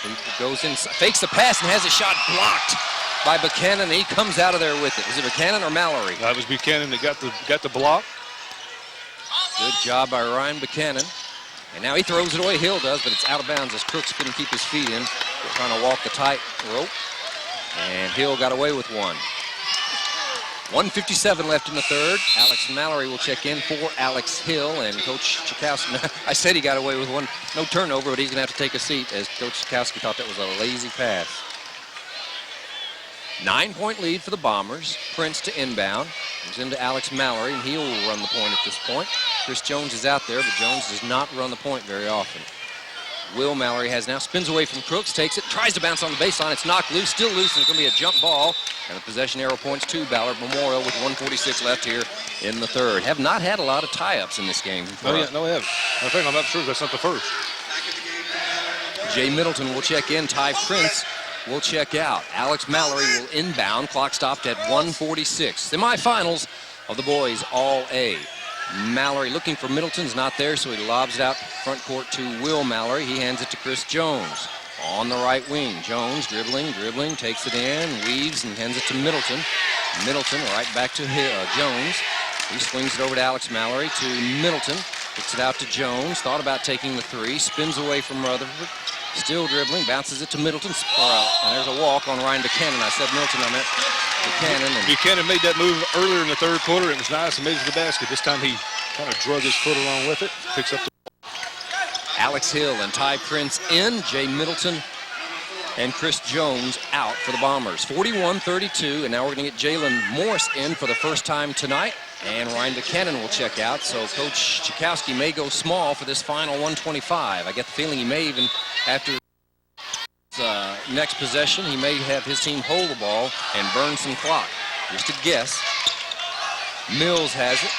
He goes in, fakes the pass, and has a shot blocked by Buchanan. And he comes out of there with it. Is it Buchanan or Mallory? That was Buchanan that got the block. Good job by Ryan Buchanan. And now he throws it away. Hill does, but it's out of bounds as Crooks couldn't keep his feet in. They're trying to walk the tight rope. And Hill got away with one. 1:57 left in the third. Alex Mallory will check in for Alex Hill, and Coach Chakowski, I said he got away with one. No turnover, but he's going to have to take a seat as Coach Chakowski thought that was a lazy pass. 9-point lead for the Bombers. Prince to inbound. Comes into Alex Mallory, and he'll run the point at this point. Chris Jones is out there, but Jones does not run the point very often. Will Mallory has now, spins away from Crooks, takes it, tries to bounce on the baseline. It's knocked loose, still loose, and it's going to be a jump ball. And the possession arrow points to Ballard Memorial with 1:46 left here in the third. Have not had a lot of tie-ups in this game. No, we haven't. I think I'm not sure that's not the first. Jay Middleton will check in. Ty Prince will check out. Alex Mallory will inbound. Clock stopped at 1:46. Semifinals of the boys All-A. Mallory looking for Middleton's not there, so he lobs it out front court to Will Mallory. He hands it to Chris Jones on the right wing. Jones dribbling, takes it in, weaves, and hands it to Middleton. Middleton right back to Jones. He swings it over to Alex Mallory to Middleton. Kicks it out to Jones. Thought about taking the three. Spins away from Rutherford. Still dribbling. Bounces it to Middleton. And there's a walk on Ryan Buchanan. I said Middleton, I meant Buchanan. And Buchanan made that move earlier in the third quarter. It was nice and made it to the basket. This time he kind of drug his foot along with it. Picks up the Alex Hill and Ty Prince in. Jay Middleton and Chris Jones out for the Bombers. 41-32, and now we're going to get Jalen Morris in for the first time tonight. And Ryan Buchanan will check out, so Coach Chakowski may go small for this final 125. I get the feeling he may even, after next possession, he may have his team hold the ball and burn some clock. Just a guess. Mills has it,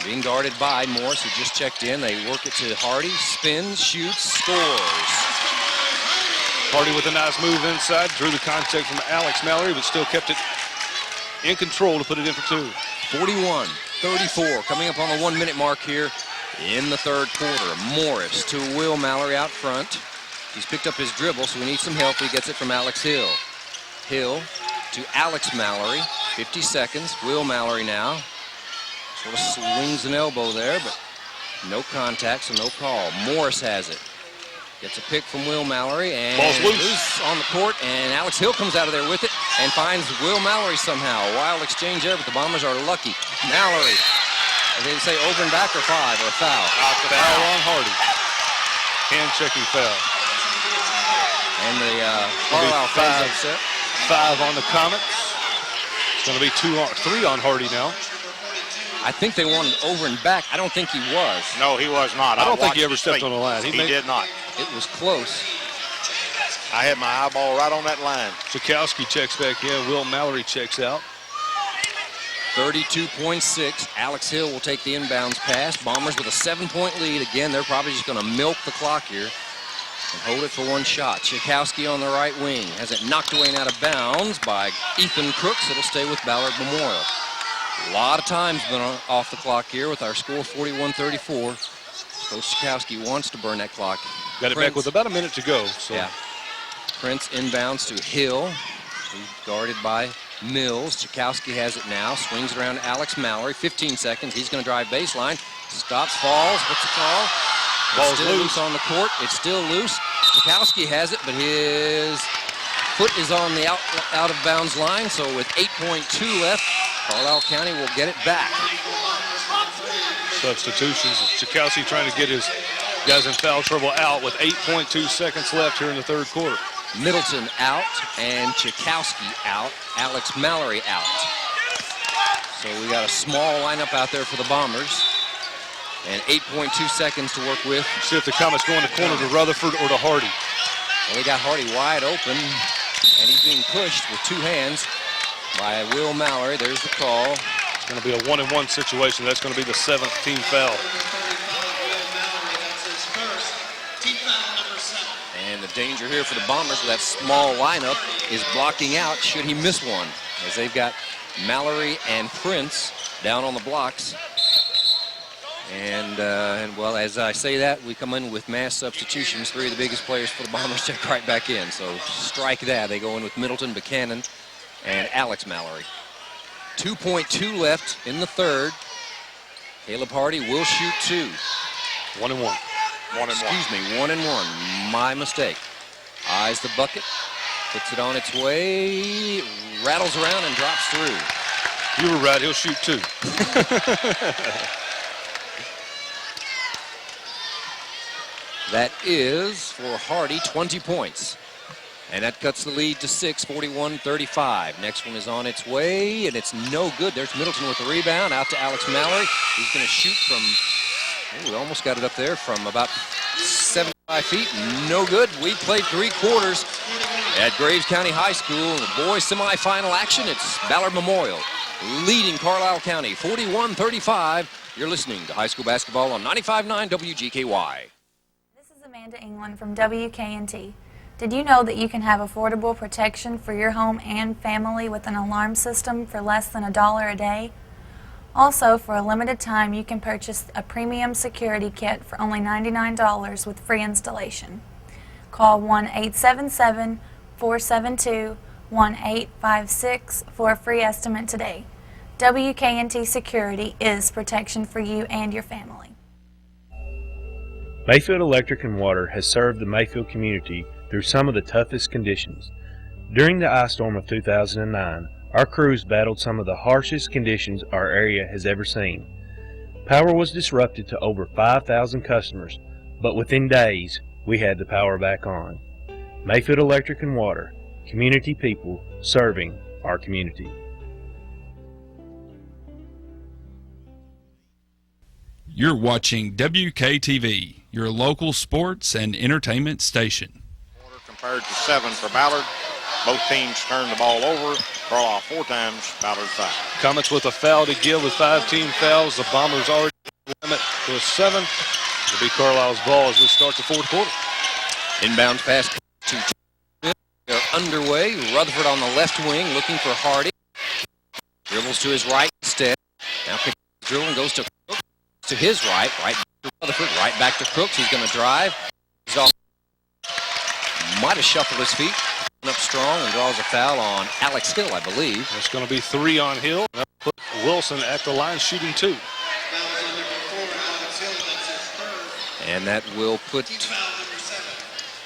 being guarded by Morris, who just checked in. They work it to Hardy, spins, shoots, scores. Hardy with a nice move inside, drew the contact from Alex Mallory, but still kept it in control to put it in for two. 41-34, coming up on the 1 minute mark here in the third quarter. Morris to Will Mallory out front. He's picked up his dribble, so we need some help. He gets it from Alex Hill. Hill to Alex Mallory, 50 seconds. Will Mallory now. Sort of swings an elbow there, but no contact, so no call. Morris has it. Gets a pick from Will Mallory, and ball's loose on the court, and Alex Hill comes out of there with it and finds Will Mallory somehow. A wild exchange there, but the Bombers are lucky. Mallory, they say over and back or five, or a foul. Foul on Hardy. Hand-checking foul. And the Carlisle fans upset. 5 on the Comets. It's going to be 3 on Hardy now. I think they wanted over and back. I don't think he was. No, he was not. I don't think he ever stepped on the line. He did not. It was close. I had my eyeball right on that line. Chakowski checks back in. Will Mallory checks out. 32.6. Alex Hill will take the inbounds pass. Bombers with a 7-point lead. Again, they're probably just going to milk the clock here. and hold it for one shot. Tchaikovsky on the right wing has it knocked away and out of bounds by Ethan Crooks. It'll stay with Ballard Memorial. A lot of time's been off the clock here with our score 41-34. Coach Tchaikovsky wants to burn that clock. Got it back with about a minute to go. So. Yeah. Prince inbounds to Hill. He's guarded by Mills. Tchaikovsky has it now. Swings it around to Alex Mallory. 15 seconds. He's going to drive baseline. Stops, falls. What's the call? Ball's It's still loose loose on the court. It's still loose. Tchaikovsky has it, but his foot is on the out of bounds line. So with 8.2 left, Carlisle County will get it back. Substitutions. Tchaikovsky trying to get his guys in foul trouble out with 8.2 seconds left here in the third quarter. Middleton out and Tchaikovsky out. Alex Mallory out. So we got a small lineup out there for the Bombers. And 8.2 seconds to work with. See if the Comets go in the corner to Rutherford or to Hardy. Well, they got Hardy wide open, and he's being pushed with two hands by Will Mallory. There's the call. It's going to be a 1-and-1 situation. That's going to be the 7th team foul. And the danger here for the Bombers with that small lineup is blocking out should he miss one, as they've got Mallory and Prince down on the blocks. And well, as I say that, we come in with mass substitutions. Three of the biggest players for the Bombers check right back in. So strike that. They go in with Middleton, Buchanan, and Alex Mallory. 2.2 left in the third. Caleb Hardy will shoot two. 1-and-1. Excuse me, 1-and-1. My mistake. Eyes the bucket. Puts it on its way. Rattles around and drops through. You were right. He'll shoot two. That is, for Hardy, 20 points. And that cuts the lead to 6, 41-35. Next one is on its way, and it's no good. There's Middleton with the rebound, out to Alex Mallory. He's going to shoot from, we almost got it up there, from about 75 feet. No good. We played 3 quarters at Graves County High School. The boys semifinal action, it's Ballard Memorial leading Carlisle County, 41-35. You're listening to high school basketball on 95.9 WGKY. Amanda England from WKNT. Did you know that you can have affordable protection for your home and family with an alarm system for less than $1 a day? Also, for a limited time, you can purchase a premium security kit for only $99 with free installation. Call 1-877-472-1856 for a free estimate today. WKNT Security is protection for you and your family. Mayfield Electric and Water has served the Mayfield community through some of the toughest conditions. During the ice storm of 2009, our crews battled some of the harshest conditions our area has ever seen. Power was disrupted to over 5,000 customers, but within days, we had the power back on. Mayfield Electric and Water, community people serving our community. You're watching WKTV, your local sports and entertainment station. Compared to 7 for Ballard. Both teams turned the ball over. Carlisle 4 times, Ballard 5. Comets with a foul to give with 5 team fouls. The Bombers already limit to a 7. It'll be Carlisle's ball as we start the fourth quarter. Inbound pass to they're underway. Rutherford on the left wing looking for Hardy. Dribbles to his right instead. Now picks the dribble and goes to Crooks. To his right back to Rutherford, right back to Crooks. He's going to drive. He's off. Might have shuffled his feet. Up strong and draws a foul on Alex Hill, I believe. It's going to be 3 on Hill. That'll put Wilson at the line shooting 2. And that will put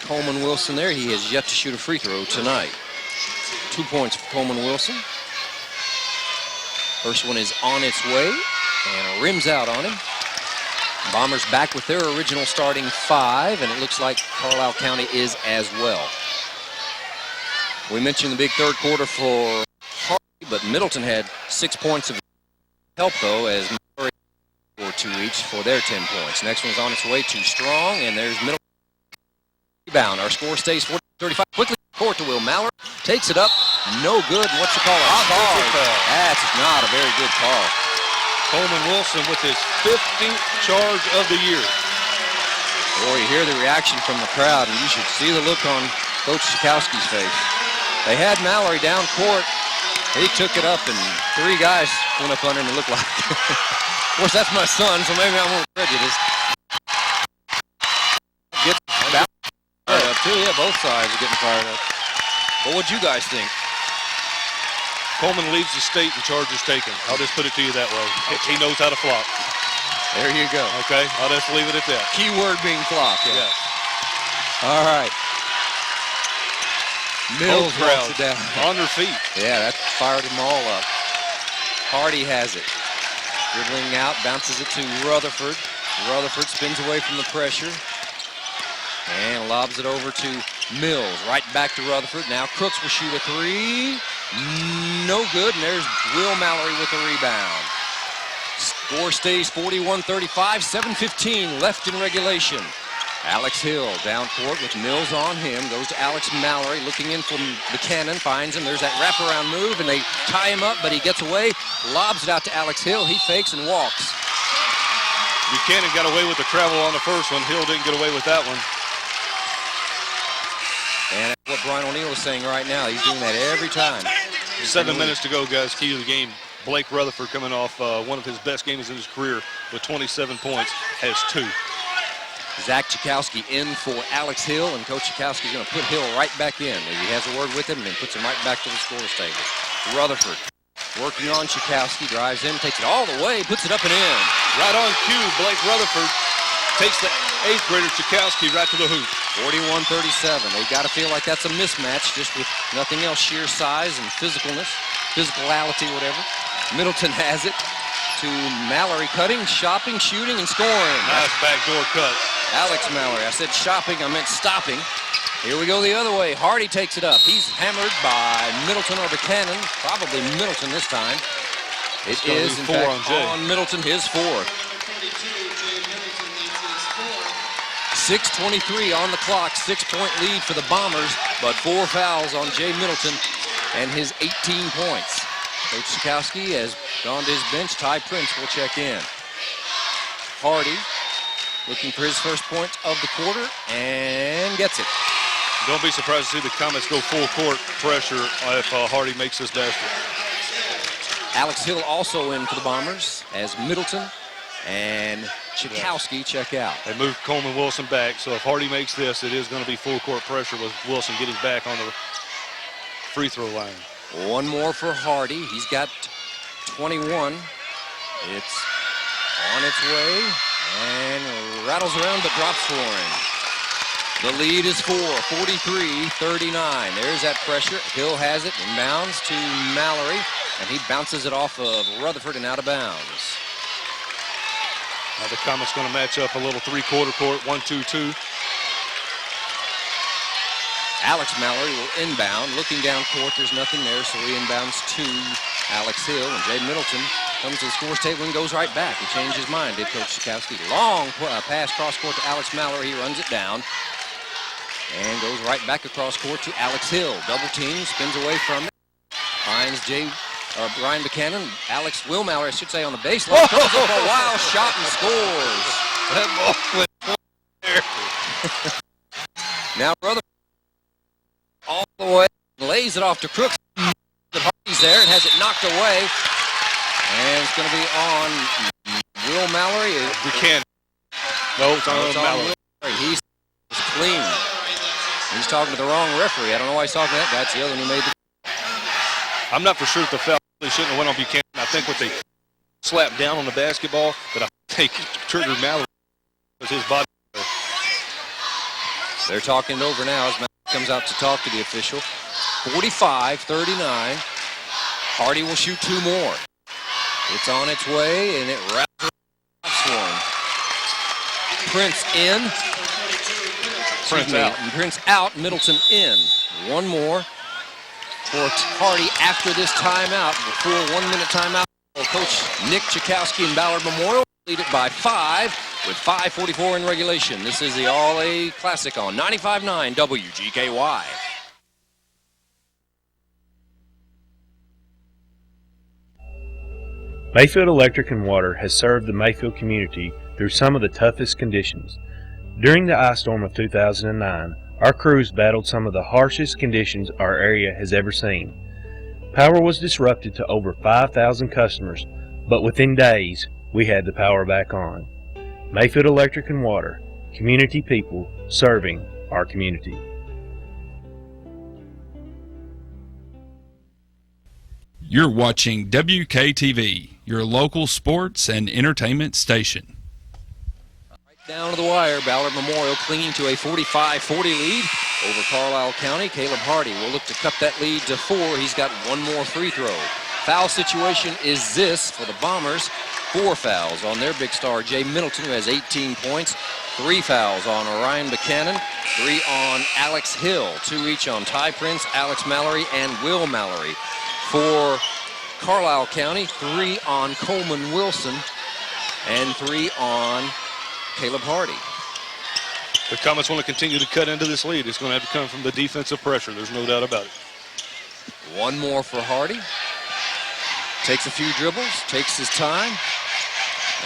Coleman Wilson there. He has yet to shoot a free throw tonight. 2 points for Coleman Wilson. First one is on its way and rims out on him. Bombers back with their original starting 5, and it looks like Carlisle County is as well. We mentioned the big third quarter for Hardy, but Middleton had 6 points of help, though, as Mallory scored 2 each for their 10 points. Next one's on its way, too strong, and there's Middleton. Rebound. Our score stays 40-35. Quickly court to Will Mallory. Takes it up. No good. What's the call? That's not a very good call. Coleman Wilson with his 15th charge of the year. Boy, you hear the reaction from the crowd, and you should see the look on Coach Sikowski's face. They had Mallory down court. He took it up, and 3 guys went up under him, it looked like. Of course, that's my son, so maybe I'm a little prejudiced. Get fired up, too. Yeah, both sides are getting fired up. But what'd you guys think? Coleman leaves the state and charge is taken. I'll just put it to you that way. He knows how to flop. There you go. Okay, I'll just leave it at that. Key word being flop. Yeah. Yes. All right. Mills Both walks it crowds down. on their feet. Yeah, that fired them all up. Hardy has it. Dribbling out, bounces it to Rutherford. Rutherford spins away from the pressure and lobs it over to Mills. Right back to Rutherford. Now Crooks will shoot a 3. No good, and there's Will Mallory with the rebound. Score stays 41-35, 7:15 left in regulation. Alex Hill down court with Mills on him. Goes to Alex Mallory, looking in from Buchanan, finds him. There's that wraparound move, and they tie him up, but he gets away. Lobs it out to Alex Hill. He fakes and walks. Buchanan got away with the travel on the first one. Hill didn't get away with that one. And that's what Brian O'Neill is saying right now. He's doing that every time. 7 minutes to go, guys. Key to the game. Blake Rutherford coming off one of his best games in his career with 27 points, has 2. Zach Chakowski in for Alex Hill, and Coach Chakowski's going to put Hill right back in. He has a word with him and then puts him right back to the scorer's table. Rutherford working on Chakowski, drives in, takes it all the way, puts it up and in. Right on cue, Blake Rutherford takes the 8th grader Chakowski right to the hoop. 41-37. They've got to feel like that's a mismatch, just with nothing else, sheer size and physicality, whatever. Middleton has it to Mallory, cutting, shopping, shooting, and scoring. Nice backdoor cut. Alex Mallory. I said shopping, I meant stopping. Here we go the other way. Hardy takes it up. He's hammered by Middleton or Buchanan. Probably Middleton this time. It is, in fact, on Middleton, his 4th. 6:23 on the clock. 6-point lead for the Bombers, but 4 fouls on Jay Middleton and his 18 points. Coach Sikowski has gone to his bench. Ty Prince will check in. Hardy looking for his first point of the quarter and gets it. Don't be surprised to see the Comets go full court pressure if Hardy makes this basket. Alex Hill also in for the Bombers as Middleton and Chakowski check out. They moved Coleman Wilson back, so if Hardy makes this, it is going to be full court pressure with Wilson getting back on the free throw line. One more for Hardy. He's got 21. It's on its way and rattles around but drops for him. The lead is 4, 43-39. There's that pressure. Hill has it, inbounds to Mallory, and he bounces it off of Rutherford and out of bounds. Now the Comets going to match up a little 3-quarter court, 1-2-2. Alex Mallory will inbound, looking down court. There's nothing there, so he inbounds to Alex Hill, and Jay Middleton comes to the scores table and goes right back. He changed his mind, did Coach Sikowski. Long pass cross court to Alex Mallory. He runs it down and goes right back across court to Alex Hill. Double team, spins away from it. Finds Brian Buchanan. Will Mallory, I should say, on the baseline. Comes up a wild shot and scores. That ball went there. Now, brother, all the way, lays it off to Crooks. The Hardy's there and has it knocked away. And it's going to be on Will Mallory. Buchanan. No, it's on Mallory. He's clean. He's talking to the wrong referee. I don't know why he's talking to that guy. It's the other one who made the... I'm not for sure that the foul really shouldn't have went on Buchanan. I think what they slapped down on the basketball, but I think triggered Mallory was his body. They're talking it over now as Mallory comes out to talk to the official. 45-39. Hardy will shoot 2 more. It's on its way, and it wraps around. Prince in. Prince out. Prince out, Middleton in. One more for Hardy after this timeout. Before 1-minute timeout, Coach Nick Chakowski and Ballard Memorial lead it by 5 with 5:44 in regulation. This is the All-A Classic on 95.9 WGKY. Mayfield Electric and Water has served the Mayfield community through some of the toughest conditions. During the ice storm of 2009, our crews battled some of the harshest conditions our area has ever seen. Power was disrupted to over 5,000 customers, but within days, we had the power back on. Mayfield Electric and Water, community people serving our community. You're watching WKTV, your local sports and entertainment station. Right down to the wire, Ballard Memorial clinging to a 45-40 lead over Carlisle County. Caleb Hardy will look to cut that lead to 4. He's got one more free throw. Foul situation is this for the Bombers. 4 fouls on their big star, Jay Middleton, who has 18 points. 3 fouls on Orion Buchanan. 3 on Alex Hill. 2 each on Ty Prince, Alex Mallory, and Will Mallory. For Carlisle County, 3 on Coleman Wilson and 3 on Caleb Hardy. The Comets want to continue to cut into this lead. It's going to have to come from the defensive pressure. There's no doubt about it. One more for Hardy. Takes a few dribbles, takes his time.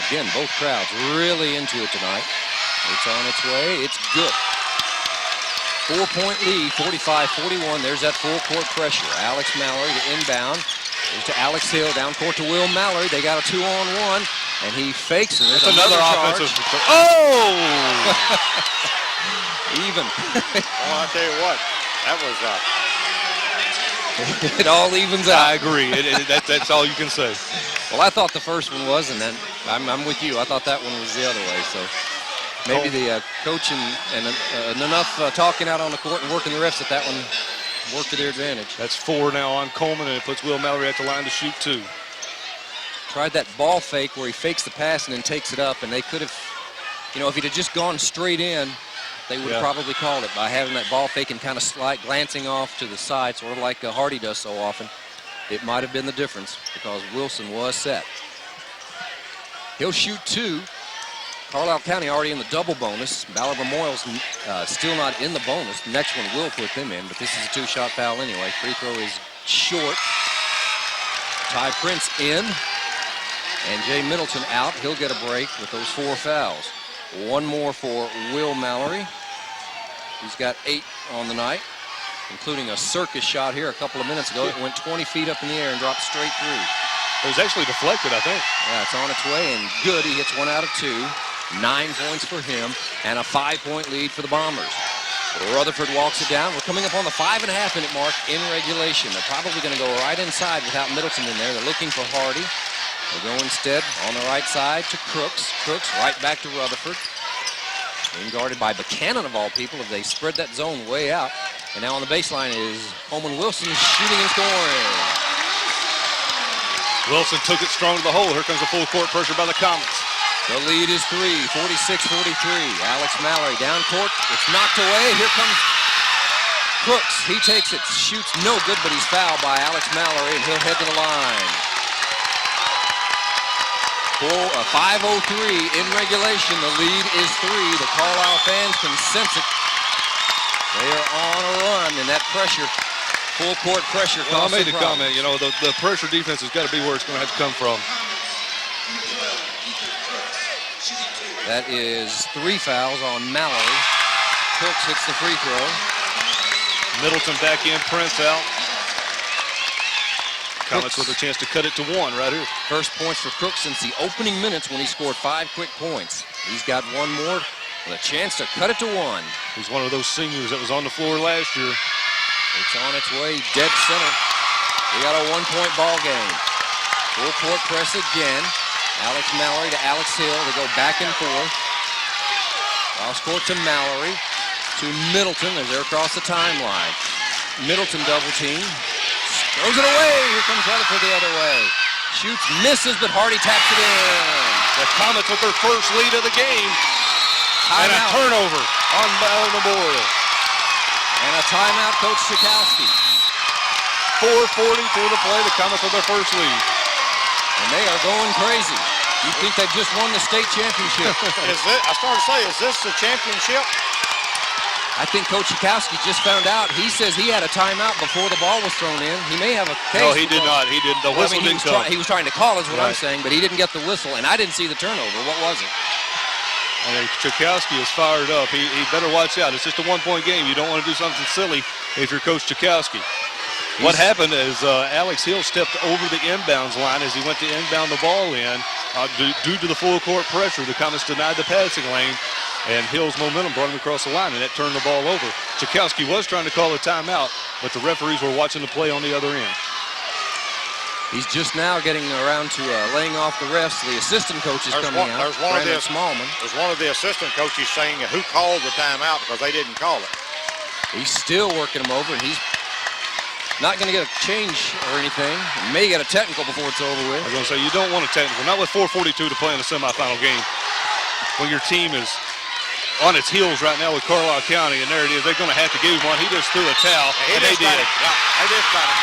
Again, both crowds really into it tonight. It's on its way. It's good. 4-point lead, 45-41. There's that full court pressure. Alex Mallory to inbound. There's to Alex Hill, down court to Will Mallory. They got a 2-on-1, and he fakes, and there's another offensive. charge. Oh! Even. Well, I'll tell you what, that was It all evens out. I agree. That's all you can say. Well, I thought the first one was, and then I'm with you. I thought that one was the other way. So maybe the coach and enough talking out on the court and working the refs that one worked to their advantage. That's 4 now on Coleman, and it puts Will Mallory at the line to shoot 2. Tried that ball fake where he fakes the pass and then takes it up, and they could have, if he'd have just gone straight in, they would have probably called it by having that ball fake and kind of glancing off to the side, sort of like Hardy does so often. It might have been the difference because Wilson was set. He'll shoot 2. Carlisle County already in the double bonus. Ballard Memorial's still not in the bonus. The next one will put them in, but this is a 2-shot foul anyway. Free throw is short. Ty Prince in, and Jay Middleton out. He'll get a break with those 4 fouls. One more for Will Mallory. He's got 8 on the night, including a circus shot here a couple of minutes ago. It went 20 feet up in the air and dropped straight through. It was actually deflected, I think. Yeah, it's on its way, and good. He hits 1 out of 2. 9 points for him, and a 5-point lead for the Bombers. Rutherford walks it down. We're coming up on the 5.5-minute mark in regulation. They're probably going to go right inside without Middleton in there. They're looking for Hardy. They go instead on the right side to Crooks. Crooks right back to Rutherford. Being guarded by Buchanan, of all people, as they spread that zone way out. And now on the baseline is Coleman Wilson shooting and scoring. Wilson took it strong to the hole. Here comes the full court pressure by the Comets. The lead is 3, 46-43. Alex Mallory down court. It's knocked away. Here comes Crooks. He takes it, shoots no good, but he's fouled by Alex Mallory, and he'll head to the line. 5:03 in regulation. The lead is 3. The Carlisle fans can sense it. They are on a run, and that pressure, full court pressure. Well, I made the comment, the pressure defense has got to be where it's going to have to come from. That is 3 fouls on Mallory. Crooks hits the free throw. Middleton back in, Prince out. Comets with a chance to cut it to 1 right here. First points for Crooks since the opening minutes when he scored 5 quick points. He's got 1 more with a chance to cut it to 1. He's one of those seniors that was on the floor last year. It's on its way, dead center. We got a 1-point ball game. Full court press again. Alex Mallory to Alex Hill. They go back and forth. Cross court to Mallory. To Middleton as they're across the timeline. Middleton double team. Throws it away. Here comes Rutherford the other way. Shoots, misses, but Hardy taps it in. The Comets with their first lead of the game. And a turnover on Ballard Memorial. And a timeout, Coach Sikowski. 4:40 through the play. The Comets with their first lead. And they are going crazy. You think they've just won the state championship. I started to say, is this the championship? I think Coach Sikowski just found out. He says he had a timeout before the ball was thrown in. He may have a case. No, he did not. He didn't. The whistle didn't come. He was trying to call is what I'm saying, but he didn't get the whistle, and I didn't see the turnover. What was it? And Chakowski is fired up. He better watch out. It's just a one-point game. You don't want to do something silly if you're Coach Chakowski. What happened is Alex Hill stepped over the inbounds line as he went to inbound the ball in. Due to the full court pressure, the Comets denied the passing lane, and Hill's momentum brought him across the line, and that turned the ball over. Chakowski was trying to call a timeout, but the referees were watching the play on the other end. He's just now getting around to laying off the refs. The assistant coach is coming out. There's one of the assistant coaches saying who called the timeout because they didn't call it. He's still working him over, and he's not going to get a change or anything. He may get a technical before it's over with. I was going to say, you don't want a technical. Not with 4:42 to play in a semifinal game. When your team is on its heels right now with Carlisle County, and there it is, they're going to have to give him one. He just threw a towel, and they did. Yeah, they just got it.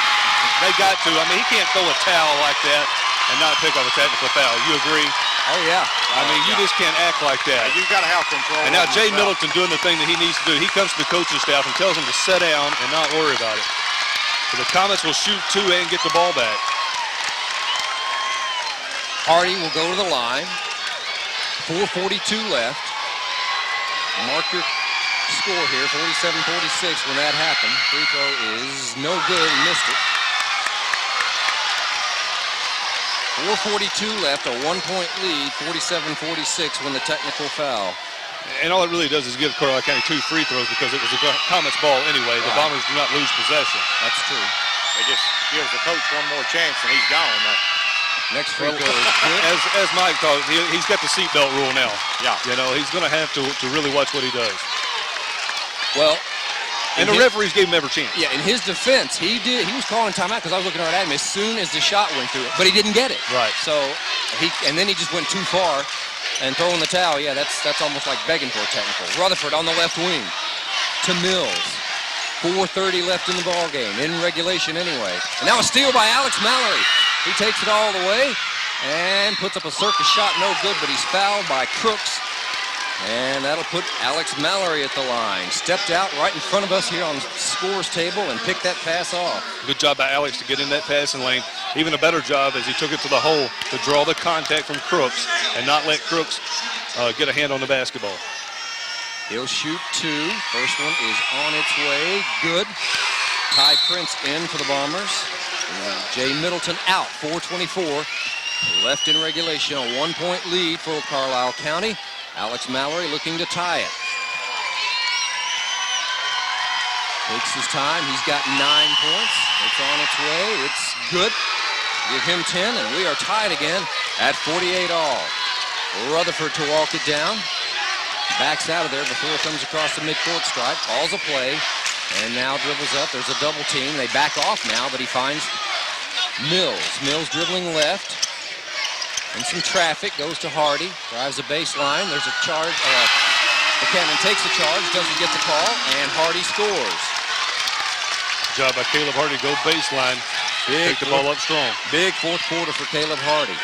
They got to. I mean, he can't throw a towel like that and not pick off a technical foul. You agree? Oh, yeah. I mean, you just can't act like that. You got to have control. And now Jay Middleton doing the thing that he needs to do. He comes to the coaching staff and tells them to sit down and not worry about it. So the Comets will shoot two and get the ball back. Hardy will go to the line. 4:42 left. Mark your score here, 47-46 when that happened. Free throw is no good. He missed it. 4:42 left, a 1-point lead, 47-46 when the technical foul. And all it really does is give Carlisle County 2 free throws because it was a Comets ball anyway. The Bombers do not lose possession. That's true. It just gives the coach one more chance and he's gone. Next free throw is good. As Mike talked, he's got the seatbelt rule now. Yeah. You know, he's going to have to really watch what he does. Well, and the referees gave him every chance. Yeah, in his defense, he was calling timeout because I was looking right at him as soon as the shot went through it, but he didn't get it. Right. So then he just went too far and throwing the towel. Yeah, that's almost like begging for a technical. Rutherford on the left wing to Mills. 4:30 left in the ball game, in regulation anyway. And now a steal by Alex Mallory. He takes it all the way and puts up a circus shot, no good, but he's fouled by Crooks. And that'll put Alex Mallory at the line. Stepped out right in front of us here on the scores table and picked that pass off. Good job by Alex to get in that passing lane. Even a better job as he took it to the hole to draw the contact from Crooks and not let Crooks get a hand on the basketball. He'll shoot two. First one is on its way. Good. Ty Prince in for the Bombers. Jay Middleton out. 4:24 left in regulation. A 1-point lead for Carlisle County. Alex Mallory looking to tie it. Takes his time. He's got 9 points. It's on its way. It's good. Give him 10, and we are tied again at 48 all. Rutherford to walk it down. Backs out of there before it comes across the midcourt stripe. Calls a play, and now dribbles up. There's a double team. They back off now, but he finds Mills. Mills dribbling left. And some traffic, goes to Hardy, drives the baseline. There's a charge. Buchanan takes the charge, doesn't get the call, and Hardy scores. Good job by Caleb Hardy, go baseline. Take the ball up strong. Big fourth quarter for Caleb Hardy.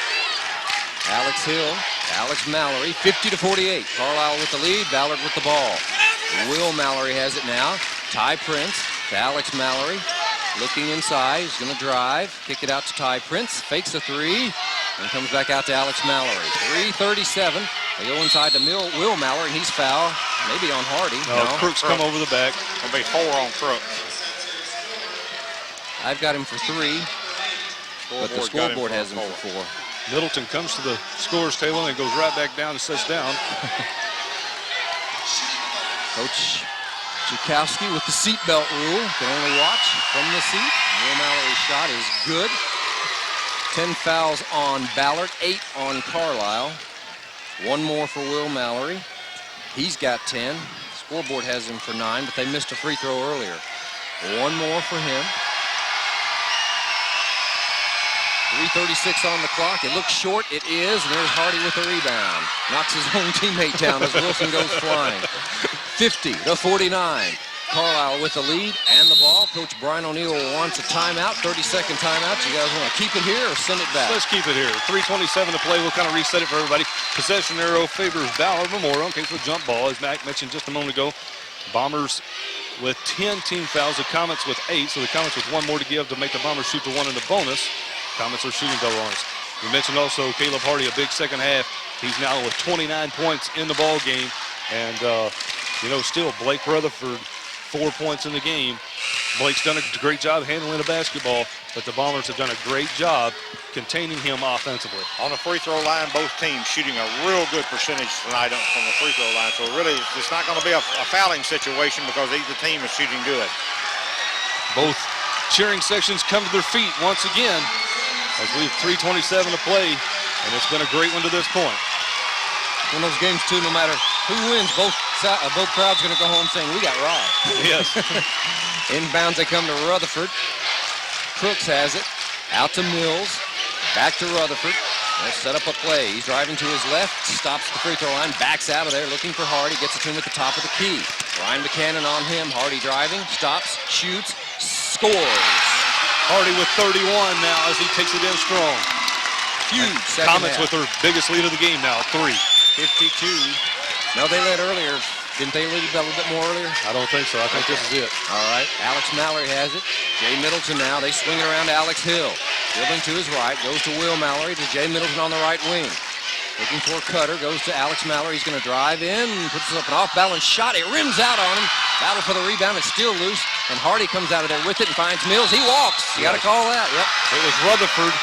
Alex Hill, Alex Mallory, 50-48. Carlisle with the lead, Ballard with the ball. Will Mallory has it now. Ty Prince to Alex Mallory. Looking inside, he's going to drive, kick it out to Ty Prince, fakes a three, and comes back out to Alex Mallory. 3:37. They go inside to Will Mallory. He's fouled, maybe on Hardy. No, Crooks come over the back. It'll be 4 on Crooks. I've got him for 3, but the scoreboard has him for 4. Middleton comes to the scorer's table and goes right back down and sits down. Coach Chakowski with the seatbelt rule. Can only watch from the seat. Will Mallory's shot is good. 10 fouls on Ballard, 8 on Carlisle. 1 more for Will Mallory. He's got 10. Scoreboard has him for 9, but they missed a free throw earlier. 1 more for him. 3:36 on the clock. It looks short. It is, and there's Hardy with the rebound. Knocks his own teammate down as Wilson goes flying. 50-49. Carlisle with the lead and the ball. Coach Brian O'Neill wants a timeout, 30-second timeout. You guys want to keep it here or send it back? Let's keep it here. 3:27 to play. We'll kind of reset it for everybody. Possession arrow favors Ballard Memorial in case of a jump ball. As Mac mentioned just a moment ago, Bombers with 10 team fouls. The Comets with 8. So the Comets with 1 more to give to make the Bombers shoot to 1 in the bonus. Comets are shooting double on us. We mentioned also Caleb Hardy, a big second half. He's now with 29 points in the ball game. And, still Blake Rutherford, 4 points in the game. Blake's done a great job handling the basketball, but the Bombers have done a great job containing him offensively. On the free throw line, both teams shooting a real good percentage tonight from the free throw line. So really, it's not going to be a fouling situation because either team is shooting good. Both cheering sections come to their feet once again as we have 3:27 to play, and it's been a great one to this point. One of those games, too, no matter who wins, both crowds are going to go home saying, we got robbed. Yes. Inbounds, they come to Rutherford. Crooks has it. Out to Mills. Back to Rutherford. They'll set up a play. He's driving to his left, stops at the free throw line, backs out of there, looking for Hardy, gets it to him at the top of the key. Ryan Buchanan on him. Hardy driving, stops, shoots, scores. Hardy with 31 now as he takes it in strong. Huge second Comets half. with their biggest lead of the game now, 3. 52. No, they led earlier. Didn't they lead a little bit more earlier? I don't think so. I think this is it. All right. Alex Mallory has it. Jay Middleton now. They swing it around to Alex Hill. Dribbling to his right. Goes to Will Mallory to Jay Middleton on the right wing. Looking for a cutter. Goes to Alex Mallory. He's going to drive in. Puts up an off-balance shot. It rims out on him. Battle for the rebound. It's still loose. And Hardy comes out of there with it and finds Mills. He walks. You got to call that. Yep. It was Rutherford.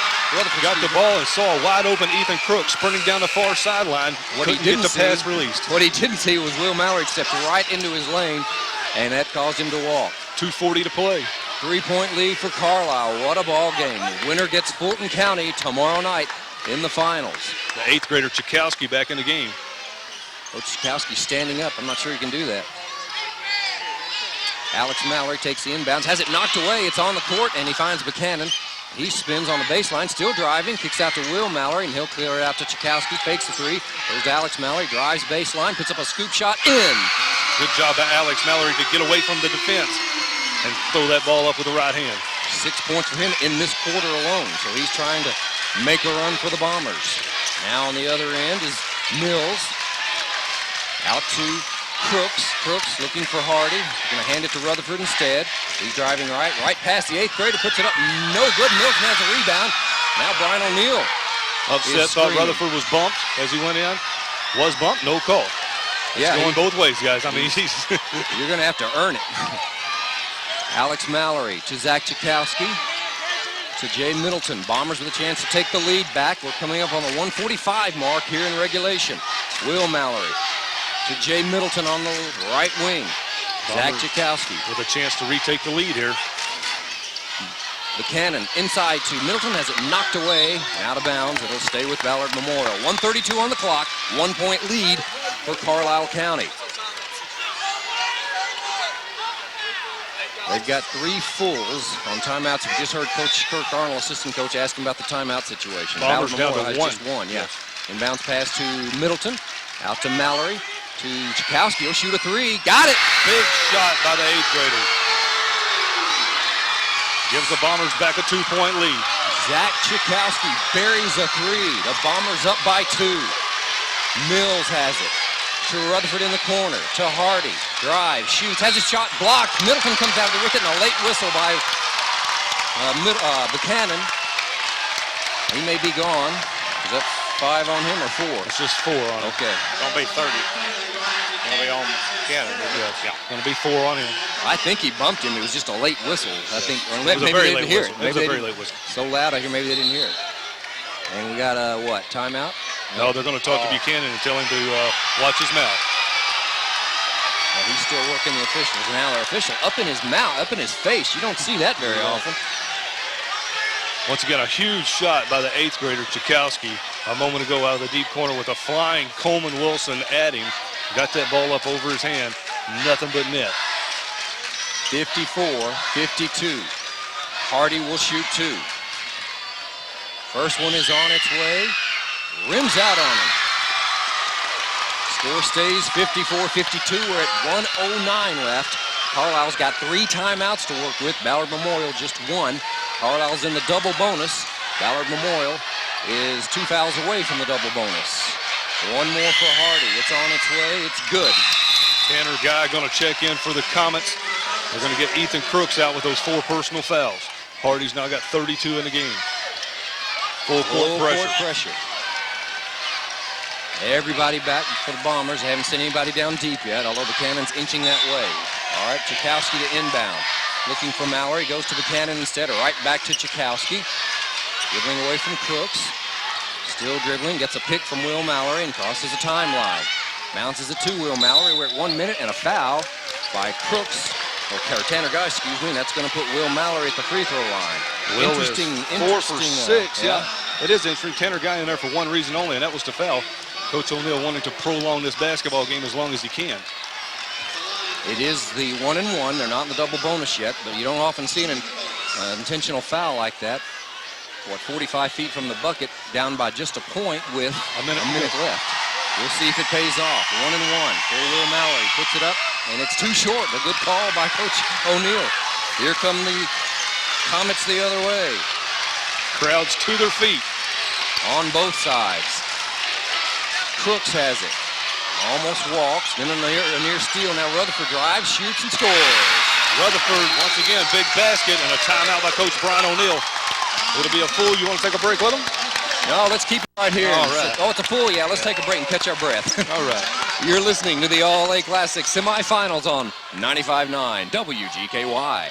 Got the ball and saw a wide-open Ethan Crooks sprinting down the far sideline. Couldn't get the pass released. What he didn't see was Will Mallory stepped right into his lane, and that caused him to walk. 2:40 to play. 3-point lead for Carlisle. What a ball game. The winner gets Fulton County tomorrow night in the finals. The 8th grader Chakowski back in the game. Coach Chakowski standing up. I'm not sure he can do that. Alex Mallory takes the inbounds, has it knocked away. It's on the court, and he finds Buchanan. He spins on the baseline, still driving, kicks out to Will Mallory, and he'll clear it out to Chakowski, fakes the three. There's Alex Mallory, drives baseline, puts up a scoop shot, in. Good job by Alex Mallory to get away from the defense and throw that ball up with the right hand. 6 points for him in this quarter alone, so he's trying to make a run for the Bombers. Now on the other end is Mills. Out to Crooks looking for Hardy. Going to hand it to Rutherford instead. He's driving right past the 8th grader, puts it up, no good. Milton has a rebound. Now Brian O'Neill. Upset, thought Rutherford was bumped as he went in. Was bumped, no call. It's going both ways, guys. I mean, you're going to have to earn it. Alex Mallory to Zach Chakowski. To Jay Middleton. Bombers with a chance to take the lead back. We're coming up on the 1:45 mark here in regulation. Will Mallory to Jay Middleton on the right wing. Zach Chakowski with a chance to retake the lead here. Buchanan inside to Middleton, has it knocked away and out of bounds. It'll stay with Ballard Memorial. 1:32 on the clock, 1-point lead for Carlisle County. They've got 3 fulls on timeouts. We just heard Coach Kirk Arnold, assistant coach, ask him about the timeout situation. Bombers Ballard Memorial down to has just one, yeah. Inbounds pass to Middleton, out to Mallory, to Chakowski. He'll shoot a 3. Got it! Big shot by the 8th grader. Gives the Bombers back a 2-point lead. Zach Chakowski buries a 3. The Bombers up by 2. Mills has it. To Rutherford in the corner. To Hardy. Drive. Shoots. Has a shot blocked. Middleton comes out with it, and a late whistle by Buchanan. He may be gone. Is that 5 on him or 4? It's just 4 on him. Okay. It's going to be 30. It's going to be on Buchanan. Yes. Yeah. Going to be 4 on him. I think he bumped him. It was just a late whistle. I think. Or It was maybe a very they late didn't hear whistle. it. It was a very late whistle. So loud, I hear maybe they didn't hear it. And we got a what? Timeout? No, they're going to talk to Buchanan and tell him to watch his mouth. Well, he's still working the officials. Now their official up in his mouth, up in his face. You don't see that very often. Once again, a huge shot by the 8th grader, Chakowski, a moment ago out of the deep corner with a flying Coleman Wilson at him. Got that ball up over his hand. Nothing but net. 54-52. Hardy will shoot 2. First one is on its way. Rims out on him. Score stays 54-52. We're at 1:09 left. Carlisle's got 3 timeouts to work with. Ballard Memorial just 1. Carlisle's in the double bonus. Ballard Memorial is 2 fouls away from the double bonus. 1 more for Hardy. It's on its way. It's good. Tanner Guy going to check in for the Comets. They're going to get Ethan Crooks out with those 4 personal fouls. Hardy's now got 32 in the game. Full court pressure. Everybody back for the Bombers. They haven't seen anybody down deep yet, although Buchanan's inching that way. All right, Chakowski to inbound. Looking for Mallory, goes to Buchanan instead, right back to Chakowski. Dribbling away from Crooks. Still dribbling, gets a pick from Will Mallory and crosses a timeline. Bounces it to Will Mallory. We're at 1 minute and a foul by Crooks, or Tanner Guy, excuse me, and that's going to put Will Mallory at the free throw line. Will Interesting. is 4 for 6, yeah. It is interesting. Tanner Guy in there for one reason only, and that was to foul. Coach O'Neill wanting to prolong this basketball game as long as he can. It is the 1-and-1. They're not in the double bonus yet, but you don't often see an intentional foul like that. 45 feet from the bucket, down by just a point with a minute left. We'll see if it pays off. 1-and-1 for Will Mallory. Puts it up, and it's too short. A good call by Coach O'Neill. Here come the Comets the other way. Crowds to their feet. On both sides. Crooks has it. Almost walks. Then a near steal. Now Rutherford drives, shoots, and scores. Rutherford, once again, big basket and a timeout by Coach Brian O'Neill. It'll be a full. You want to take a break with him? No, let's keep it right here. All right. Oh, it's a full. Yeah, let's take a break and catch our breath. All right. You're listening to the All-A Classic semifinals on 95.9 WGKY.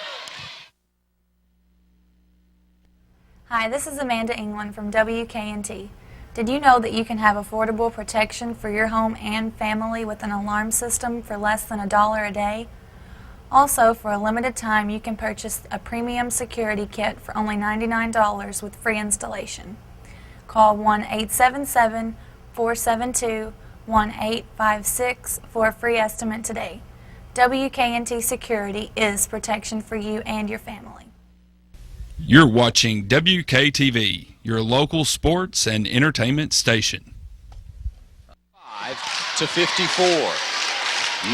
Hi, this is Amanda England from WKNT. Did you know that you can have affordable protection for your home and family with an alarm system for less than $1 a day? Also, for a limited time, you can purchase a premium security kit for only $99 with free installation. Call 1-877-472-1856 for a free estimate today. WKNT Security is protection for you and your family. You're watching WKTV, your local sports and entertainment station. 5-54.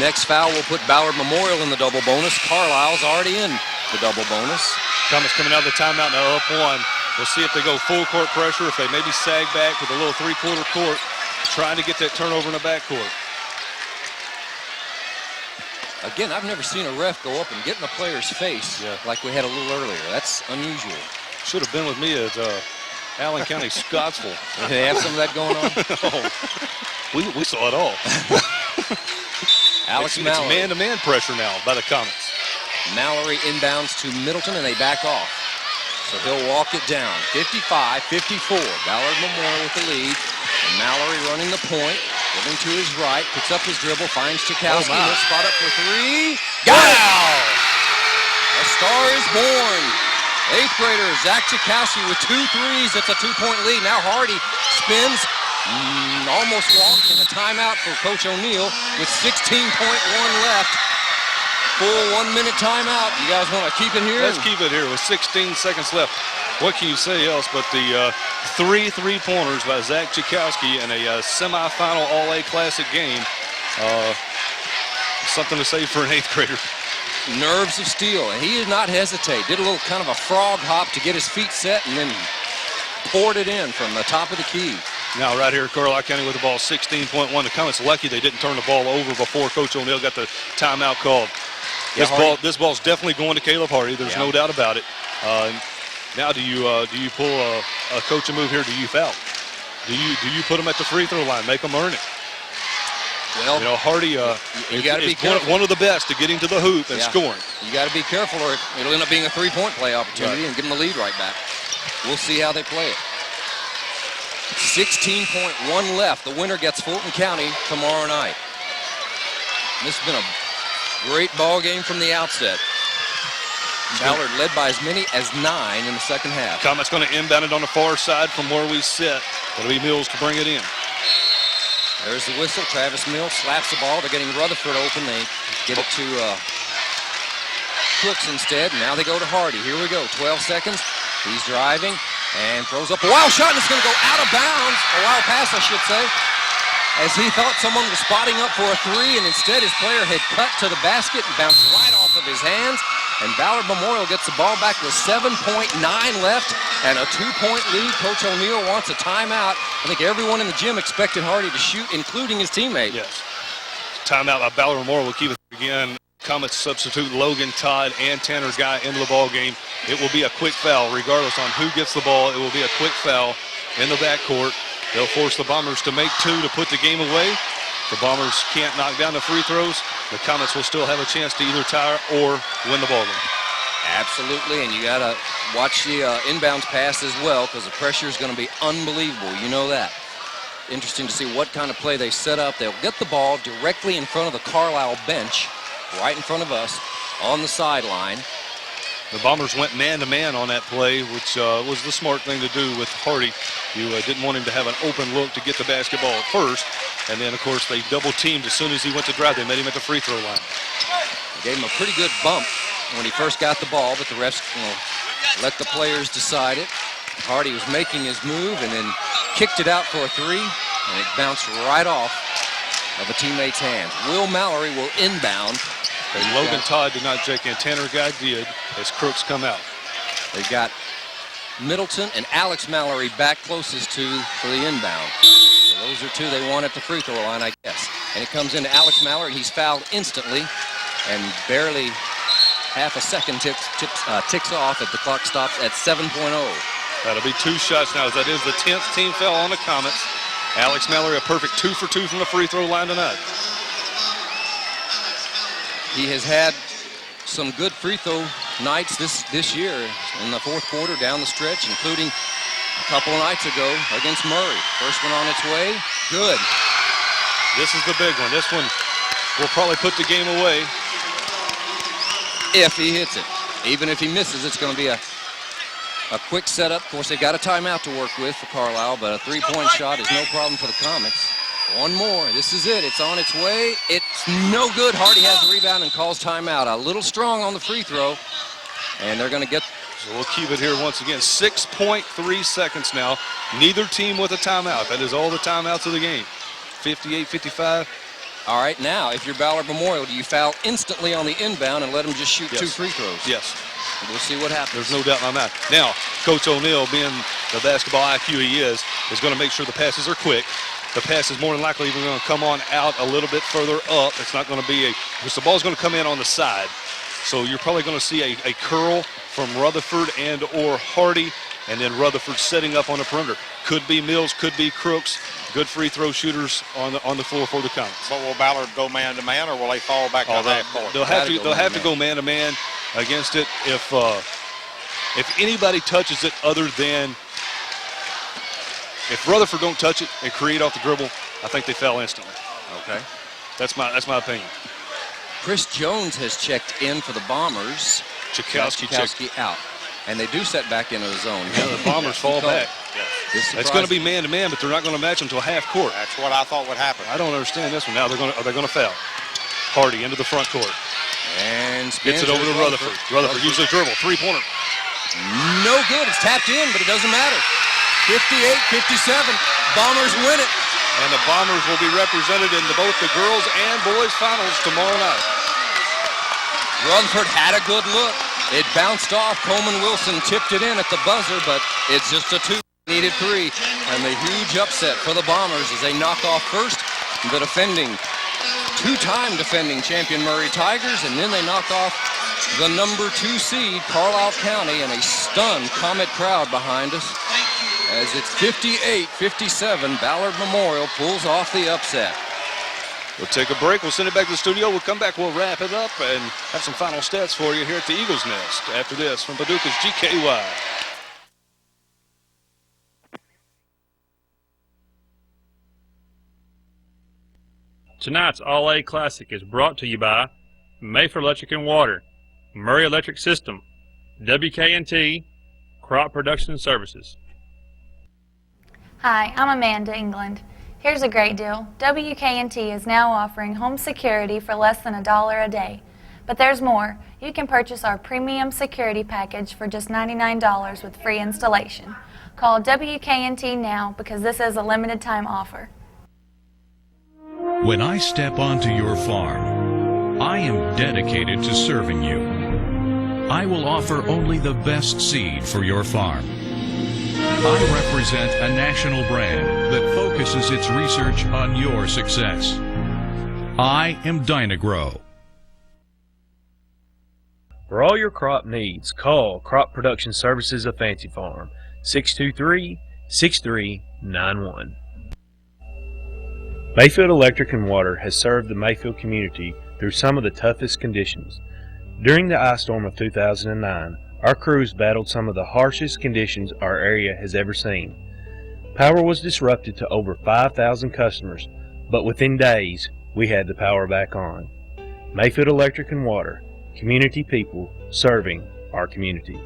Next foul will put Ballard Memorial in the double bonus. Carlisle's already in the double bonus. Comets coming out of the timeout now up 1. We'll see if they go full court pressure, if they maybe sag back with a little three-quarter court, trying to get that turnover in the backcourt. Again, I've never seen a ref go up and get in a player's face like we had a little earlier. That's unusual. Should have been with me at Allen County, Scottsville. They have some of that going on? We saw it all. Alex it's Mallory. It's man-to-man pressure now by the Comets. Mallory inbounds to Middleton, and they back off. So he'll walk it down. 55-54. Ballard Memorial with the lead. And Mallory running the point. Moving to his right. Picks up his dribble. Finds Chakowski. He'll spot up for 3. Got it! A star is born. 8th grader Zach Chakowski with 2 threes. It's a 2-point lead. Now Hardy spins. Almost walks in a timeout for Coach O'Neill with 16.1 left. Full 1-minute timeout. You guys want to keep it here? Let's keep it here with 16 seconds left. What can you say else but the 3 3-pointers by Zach Chakowski in a semifinal All-A Classic game. Something to say for an 8th grader. Nerves of steel, and he did not hesitate. Did a little kind of a frog hop to get his feet set and then poured it in from the top of the key. Now right here, Carlisle County with the ball, 16.1. The Comets lucky they didn't turn the ball over before Coach O'Neill got the timeout called. This ball's definitely going to Caleb Hardy. There's no doubt about it. Now, do you pull a coaching move here? Do you foul? Do you put him at the free throw line? Make him earn it. Well, you know, Hardy you got to be careful. One of the best to getting to the hoop and scoring. You got to be careful, or it'll end up being a 3-point play opportunity and give them the lead right back. We'll see how they play it. 16.1 left. The winner gets Fulton County tomorrow night. This has been a great ball game from the outset. Ballard led by as many as 9 in the second half. Comets going to inbound it on the far side from where we sit. It'll be Mills to bring it in. There's the whistle. Travis Mills slaps the ball. They're getting Rutherford open. They give it to Crooks instead. Now they go to Hardy. Here we go. 12 seconds. He's driving and throws up a wild shot, and it's going to go out of bounds. A wild pass, I should say, as he thought someone was spotting up for a 3, and instead his player had cut to the basket and bounced right off of his hands. And Ballard Memorial gets the ball back with 7.9 left and a 2-point lead. Coach O'Neill wants a timeout. I think everyone in the gym expected Hardy to shoot, including his teammate. Yes. Timeout by Ballard Memorial will keep it again. Comets substitute Logan Todd and Tanner Guy into the ball game. It will be a quick foul. Regardless on who gets the ball, it will be a quick foul in the backcourt. They'll force the Bombers to make two to put the game away. The Bombers can't knock down the free throws. The Comets will still have a chance to either tie or win the ball game. Absolutely, and you got to watch the inbounds pass as well, because the pressure is going to be unbelievable. You know that. Interesting to see what kind of play they set up. They'll get the ball directly in front of the Carlisle bench, right in front of us, on the sideline. The Bombers went man-to-man on that play, which was the smart thing to do with Hardy. You didn't want him to have an open look to get the basketball at first. And then, of course, they double-teamed as soon as he went to drive. They met him at the free throw line. They gave him a pretty good bump when he first got the ball, but the refs let the players decide it. Hardy was making his move and then kicked it out for a three, and it bounced right off of a teammate's hands. Will Mallory will inbound. And Logan Todd did not check in. Tanner Guy did as Crooks come out. They've got Middleton and Alex Mallory back closest for the inbound. So those are two they want at the free throw line, I guess. And it comes into Alex Mallory. He's fouled instantly, and barely half a second ticks off at the clock stops at 7.0. That'll be two shots now, as that is the 10th team foul on the Comets. Alex Mallory a perfect 2 for 2 from the free throw line tonight. He has had some good free throw nights this year in the fourth quarter down the stretch, including a couple of nights ago against Murray. First one on its way, good. This is the big one. This one will probably put the game away. If he hits it. Even if he misses, it's going to be a quick setup. Of course, they've got a timeout to work with for Carlisle, but a three-point shot is no problem for the Comets. One more. This is it. It's on its way. It's no good. Hardy has the rebound and calls timeout. A little strong on the free throw, and they're going to get... So we'll keep it here once again. 6.3 seconds now. Neither team with a timeout. That is all the timeouts of the game. 58-55. All right, now, if you're Ballard Memorial, do you foul instantly on the inbound and let them just shoot Yes. two free throws? Yes. We'll see what happens. There's no doubt in my mind. Now, Coach O'Neill, being the basketball IQ he is going to make sure the passes are quick. The pass is more than likely even going to come on out a little bit further up. It's not going to be because the ball's going to come in on the side. So you're probably going to see a curl from Rutherford and or Hardy, and then Rutherford setting up on the perimeter. Could be Mills, could be Crooks. Good free throw shooters on the floor for the Comets. But will Ballard go man-to-man, or will they fall back to half court? They'll have to go man-to-man against it. If anybody touches it other than if Rutherford don't touch it and create off the dribble, I think they foul instantly. Okay. That's my opinion. Chris Jones has checked in for the Bombers. Chakowski out. And they do set back into the zone. Yeah, the Bombers fall back. Yes. It's going to be man-to-man, but they're not going to match until half court. That's what I thought would happen. I don't understand this one. Now are they going to foul? Hardy into the front court. And gets it over to Rutherford. Rutherford uses a dribble. Three-pointer. No good. It's tapped in, but it doesn't matter. 58-57. Bombers win it. And the Bombers will be represented in both the girls and boys finals tomorrow night. Rutherford had a good look. It bounced off. Coleman Wilson tipped it in at the buzzer, but it's just a two. Needed three. And the huge upset for the Bombers as they knock off first the two-time defending champion Murray Tigers, and then they knock off the number 2 seed Carlisle County, and a stunned Comet crowd behind us as it's 58-57. Ballard Memorial pulls off the upset. We'll take a break. We'll send it back to the studio. We'll come back. We'll wrap it up and have some final stats for you here at the Eagles Nest after this from Paducah's GKY. Tonight's All-A Classic is brought to you by Mayfair Electric and Water, Murray Electric System, WKNT, Crop Production Services. Hi, I'm Amanda England. Here's a great deal. WKNT is now offering home security for less than $1 a day. But there's more. You can purchase our premium security package for just $99 with free installation. Call WKNT now because this is a limited time offer. When I step onto your farm, I am dedicated to serving you. I will offer only the best seed for your farm. I represent a national brand that focuses its research on your success. I am Dynagrow. For all your crop needs, call Crop Production Services of Fancy Farm, 623-6391. Mayfield Electric and Water has served the Mayfield community through some of the toughest conditions. During the ice storm of 2009, our crews battled some of the harshest conditions our area has ever seen. Power was disrupted to over 5,000 customers, but within days, we had the power back on. Mayfield Electric and Water, community people serving our community.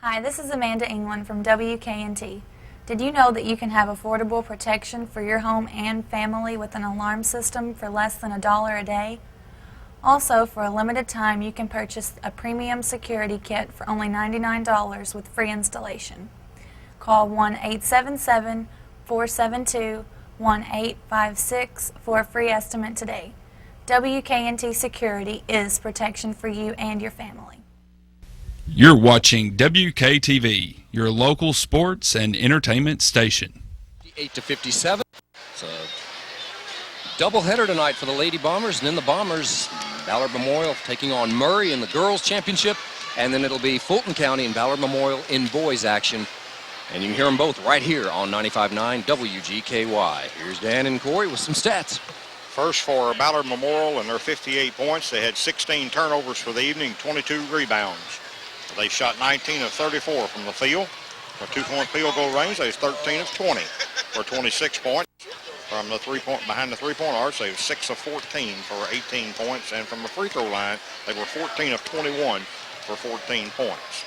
Hi, this is Amanda England from WKNT. Did you know that you can have affordable protection for your home and family with an alarm system for less than $1 a day? Also, for a limited time, you can purchase a premium security kit for only $99 with free installation. Call 1-877-472-1856 for a free estimate today. WKNT Security is protection for you and your family. You're watching WKTV, your local sports and entertainment station. 58-57. It's a doubleheader tonight for the Lady Bombers, and then the Bombers, Ballard Memorial taking on Murray in the girls' championship, and then it'll be Fulton County and Ballard Memorial in boys' action. And you can hear them both right here on 95.9 WGKY. Here's Dan and Corey with some stats. First for Ballard Memorial and their 58 points. They had 16 turnovers for the evening, 22 rebounds. They shot 19 of 34 from the field. For 2-point field goal range, they was 13 of 20 for 26 points. From the behind the three-point arc, they were 6 of 14 for 18 points. And from the free throw line, they were 14 of 21 for 14 points.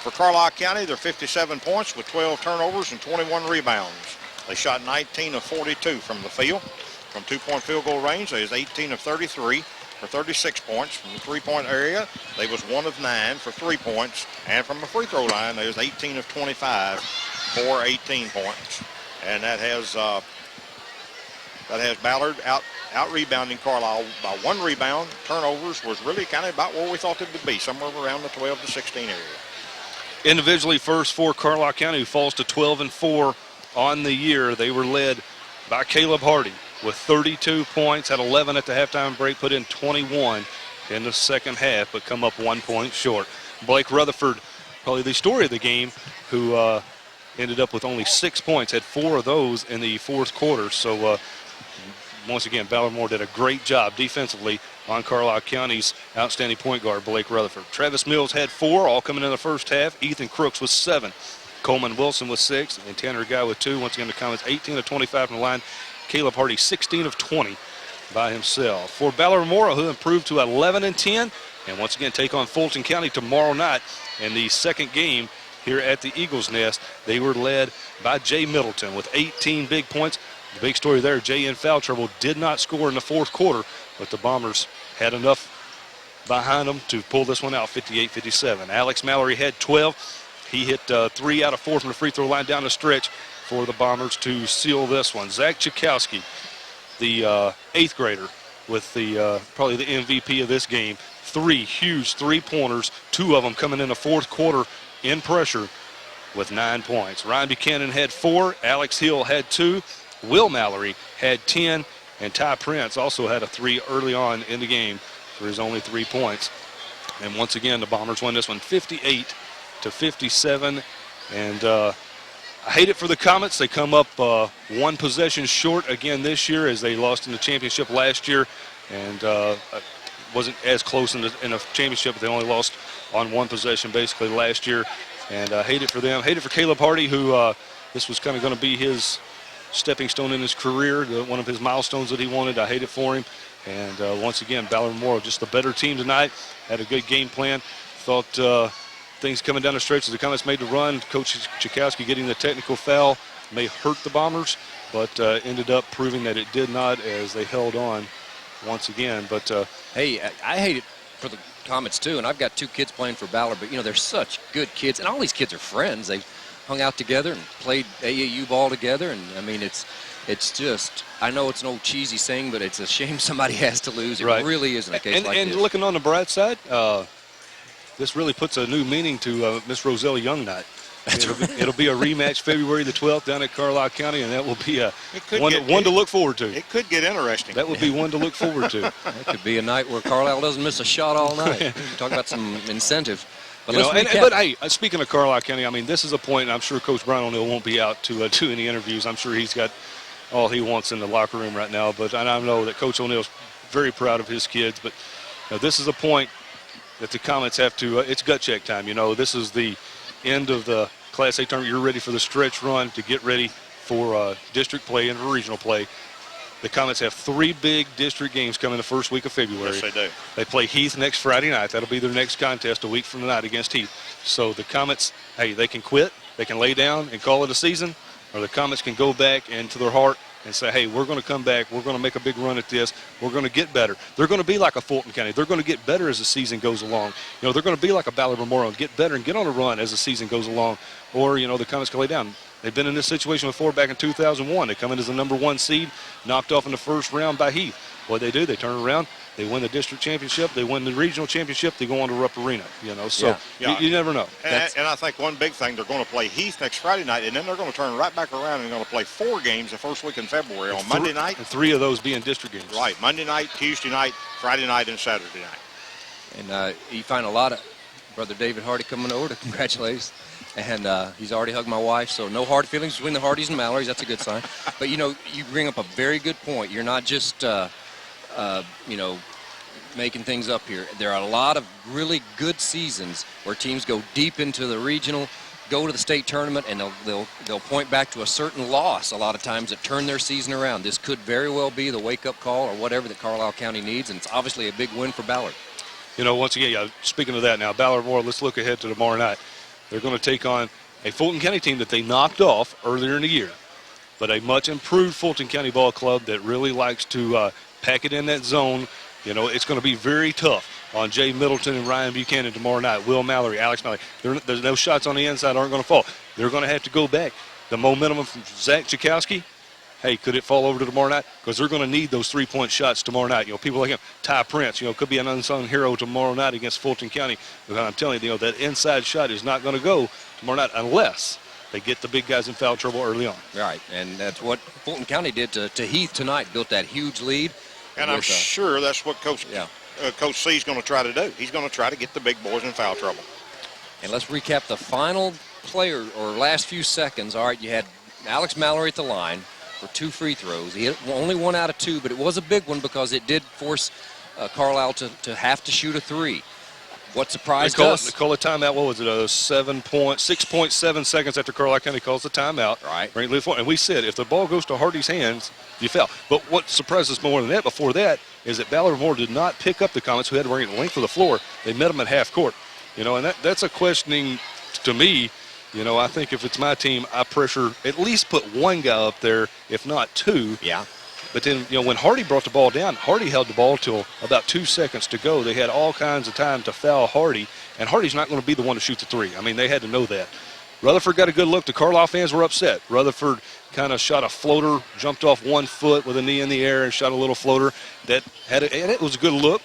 For Carlisle County, they're 57 points with 12 turnovers and 21 rebounds. They shot 19 of 42 from the field. From 2-point field goal range, they was 18 of 33 for 36 points. From the three-point area, they was 1 of 9 for 3 points. And from the free throw line, they was 18 of 25 for 18 points. And that has Ballard out rebounding Carlisle by 1 rebound. Turnovers was really kind of about where we thought it would be, somewhere around the 12 to 16 area. Individually first for Carlisle County, who falls to 12-4 on the year. They were led by Caleb Hardy with 32 points, had 11 at the halftime break, put in 21 in the second half, but come up 1 point short. Blake Rutherford, probably the story of the game, who ended up with only 6 points, had 4 of those in the fourth quarter. So once again, Ballard Moore did a great job defensively on Carlisle County's outstanding point guard, Blake Rutherford. Travis Mills had 4, all coming in the first half. Ethan Crooks with 7. Coleman Wilson with 6, and Tanner Guy with 2. Once again, the comments 18 of 25 from the line. Caleb Hardy 16 of 20 by himself. For Ballard Memorial, who improved to 11-10, and once again take on Fulton County tomorrow night in the second game here at the Eagles Nest. They were led by Jay Middleton with 18 big points. The big story there, Jay in foul trouble, did not score in the fourth quarter, but the Bombers had enough behind them to pull this one out, 58-57. Alex Mallory had 12. He hit 3 out of 4 from the free throw line down the stretch for the Bombers to seal this one. Zach Chakowski, the 8th grader, with the probably the MVP of this game. 3 huge three-pointers, 2 of them coming in the fourth quarter in pressure with 9 points. Ryan Buchanan had 4. Alex Hill had 2. Will Mallory had 10. And Ty Prince also had a 3 early on in the game for his only 3 points. And once again, the Bombers won this one 58-57. And I hate it for the Comets. They come up 1 possession short again this year, as they lost in the championship last year, and wasn't as close in the championship, but they only lost on 1 possession basically last year. And I hate it for them. Hate it for Caleb Hardy, who this was kind of going to be his stepping stone in his career, one of his milestones that he wanted. I hate it for him. And once again, Ballard Memorial just the better team tonight. Had a good game plan. Thought things coming down the stretch as the Comets made the run. Coach Chakowski getting the technical foul may hurt the Bombers, but ended up proving that it did not as they held on once again. But hey, I hate it for the Comets too, and I've got 2 kids playing for Ballard, but they're such good kids, and all these kids are friends. They hung out together and played AAU ball together, and I mean it's just, I know it's an old cheesy saying, but it's a shame somebody has to lose. It really is in a case like this. And looking on the bright side, this really puts a new meaning to Miss Rosella Young night. It'll be a rematch February the 12th down at Carlisle County, and that will be one to look forward to. It could get interesting. That would be one to look forward to. That could be a night where Carlisle doesn't miss a shot all night. Talk about some incentive. But but hey, speaking of Carlisle County, I mean, this is a point, and I'm sure Coach Brian O'Neill won't be out to do any interviews. I'm sure he's got all he wants in the locker room right now. But I know that Coach O'Neill's very proud of his kids. But this is a point that the Comets have to. It's gut check time. This is the end of the Class A tournament. You're ready for the stretch run to get ready for district play and regional play. The Comets have 3 big district games coming the first week of February. Yes, they do. They play Heath next Friday night. That'll be their next contest a week from tonight against Heath. So the Comets, hey, they can quit, they can lay down and call it a season, or the Comets can go back into their heart and say, hey, we're going to come back, we're going to make a big run at this, we're going to get better. They're going to be like a Fulton County. They're going to get better as the season goes along. They're going to be like a Ballard Memorial and get better and get on a run as the season goes along. Or, the Comets can lay down. They've been in this situation before back in 2001. They come in as the #1 seed, knocked off in the first round by Heath. What they do, they turn around, they win the district championship, they win the regional championship, they go on to Rupp Arena. So you never know. And I think one big thing, they're going to play Heath next Friday night, and then they're going to turn right back around and going to play 4 games the first week in February on Monday night. And 3 of those being district games. Right, Monday night, Tuesday night, Friday night, and Saturday night. And you find a lot of Brother David Hardy coming over to congratulate us. And he's already hugged my wife, so no hard feelings between the Hardys and Mallory's. That's a good sign. But, you bring up a very good point. You're not just, making things up here. There are a lot of really good seasons where teams go deep into the regional, go to the state tournament, and they'll point back to a certain loss a lot of times that turn their season around. This could very well be the wake-up call or whatever that Carlisle County needs, and it's obviously a big win for Ballard. Once again, speaking of that now, Ballard Memorial, let's look ahead to tomorrow night. They're going to take on a Fulton County team that they knocked off earlier in the year, but a much improved Fulton County ball club that really likes to pack it in that zone. It's going to be very tough on Jay Middleton and Ryan Buchanan tomorrow night. Will Mallory, Alex Mallory. There's no shots on the inside aren't going to fall. They're going to have to go back. The momentum from Zach Chakowski, hey, could it fall over to tomorrow night? Because they're going to need those 3-point shots tomorrow night. People like him, Ty Prince, could be an unsung hero tomorrow night against Fulton County. But I'm telling you, that inside shot is not going to go tomorrow night unless they get the big guys in foul trouble early on. Right, and that's what Fulton County did to Heath tonight, built that huge lead. And I'm sure that's what Coach C is going to try to do. He's going to try to get the big boys in foul trouble. And let's recap the final player or last few seconds. All right, you had Alex Mallory at the line for 2 free throws. He hit only 1 out of 2, but it was a big one because it did force Carlisle to have to shoot a 3. What surprised us? They call a timeout. What was it? 6.7 seconds after Carlisle County calls the timeout. Right. Bring it to the floor. And we said if the ball goes to Hardy's hands, you foul. But what surprised us more than that before that is that Ballard Moore did not pick up the Comets who had to bring it the length of the floor. They met them at half court. And that's a questioning to me. I think if it's my team, I pressure at least put 1 guy up there, if not 2. Yeah. But then, when Hardy brought the ball down, Hardy held the ball till about 2 seconds to go. They had all kinds of time to foul Hardy, and Hardy's not going to be the one to shoot the 3. I mean, they had to know that. Rutherford got a good look. The Carlisle fans were upset. Rutherford kind of shot a floater, jumped off 1 foot with a knee in the air and shot a little floater. And it was a good look.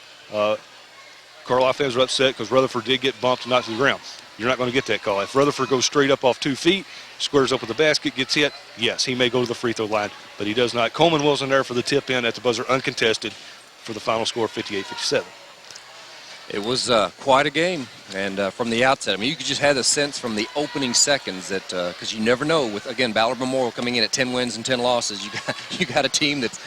Carlisle fans were upset because Rutherford did get bumped and knocked to the ground. You're not going to get that call. If Rutherford goes straight up off 2 feet, squares up with the basket, gets hit, yes, he may go to the free throw line, but he does not. Coleman Wilson there for the tip in at the buzzer, uncontested, for the final score 58-57. It was quite a game, and from the outset, you could just have the sense from the opening seconds that because you never know with Ballard Memorial coming in at 10 wins and 10 losses, you got a team that's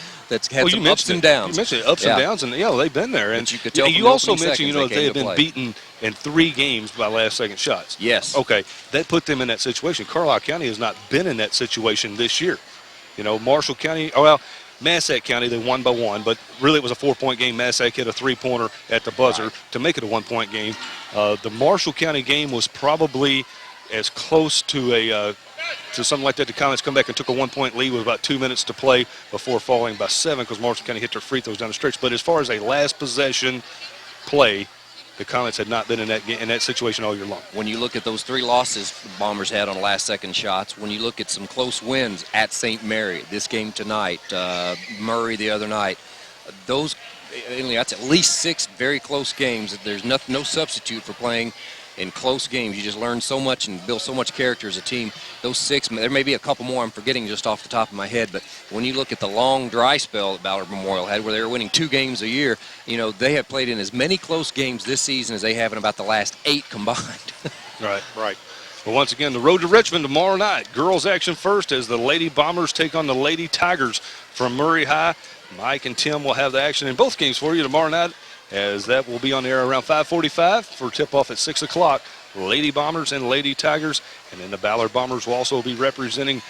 had some ups and downs. You mentioned ups and downs, and they've been there. And you could tell you also mentioned that they have been beaten in 3 games by last-second shots. Yes. Okay, that put them in that situation. Carlisle County has not been in that situation this year. Marshall County, Massac County, they won by 1, but really it was a 4-point game. Massac hit a 3-pointer at the buzzer to make it a 1-point game. The Marshall County game was probably as close to a to something like that, the Comets come back and took a 1-point lead with about 2 minutes to play before falling by 7 because Marshall County hit their free throws down the stretch. But as far as a last possession play, the Comets had not been in that situation all year long. When you look at those 3 losses the Bombers had on last-second shots, when you look at some close wins at St. Mary, this game tonight, Murray the other night, that's at least 6 very close games. There's no substitute for playing in close games. You just learn so much and build so much character as a team. Those 6, there may be a couple more I'm forgetting just off the top of my head, but when you look at the long dry spell that Ballard Memorial had where they were winning 2 games a year, they have played in as many close games this season as they have in about the last 8 combined. Right. Right. Well, once again, the road to Richmond tomorrow night. Girls action first as the Lady Bombers take on the Lady Tigers from Murray High. Mike and Tim will have the action in both games for you tomorrow night, as that will be on the air around 5:45 for tip-off at 6 o'clock. Lady Bombers and Lady Tigers, and then the Ballard Bombers will also be representing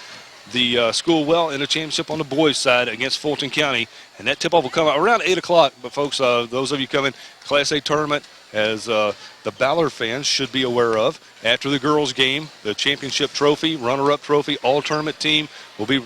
the school well in a championship on the boys' side against Fulton County, and that tip-off will come out around 8 o'clock. But, folks, those of you coming, Class A tournament, as the Ballard fans should be aware of, after the girls' game, the championship trophy, runner-up trophy, all-tournament team will be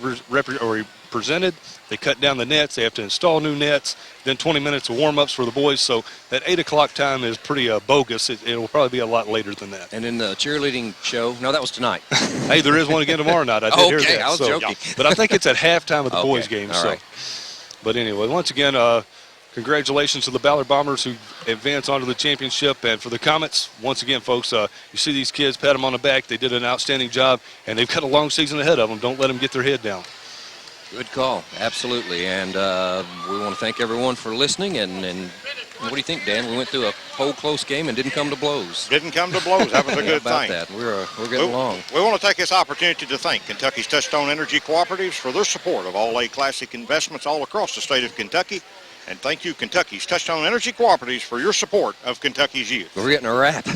presented. They cut down the nets. They have to install new nets. Then 20 minutes of warm-ups for the boys. So that 8 o'clock time is pretty bogus. It will probably be a lot later than that. And then the cheerleading show, no, that was tonight. Hey, there is one again tomorrow night. I did hear that. I was joking. But I think it's at halftime of the boys' game. All right. But anyway, once again, congratulations to the Ballard Bombers who advance onto the championship. And for the Comets, once again, folks, you see these kids, pat them on the back. They did an outstanding job, and they've got a long season ahead of them. Don't let them get their head down. Good call, absolutely. And we want to thank everyone for listening. And what do you think, Dan? We went through a whole close game and didn't come to blows. Didn't come to blows. That was a good about thing. That. We're getting along. We want to take this opportunity to thank Kentucky's Touchstone Energy Cooperatives for their support of All A Classic investments all across the state of Kentucky. And thank you, Kentucky's Touchstone Energy Cooperatives, for your support of Kentucky's youth. We're getting a wrap.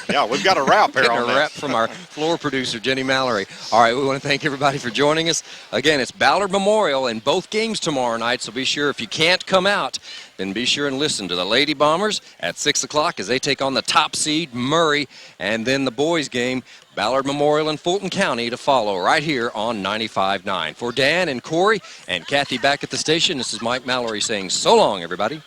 Yeah, we've got a wrap here on a wrap from our floor producer, Jenny Mallory. All right, we want to thank everybody for joining us. Again, it's Ballard Memorial and both games tomorrow night, so be sure if you can't come out, then be sure and listen to the Lady Bombers at 6 o'clock as they take on the top seed, Murray, and then the boys' game, Ballard Memorial and Fulton County, to follow right here on 95.9. For Dan and Corey and Kathy back at the station, this is Mike Mallory saying so long, everybody.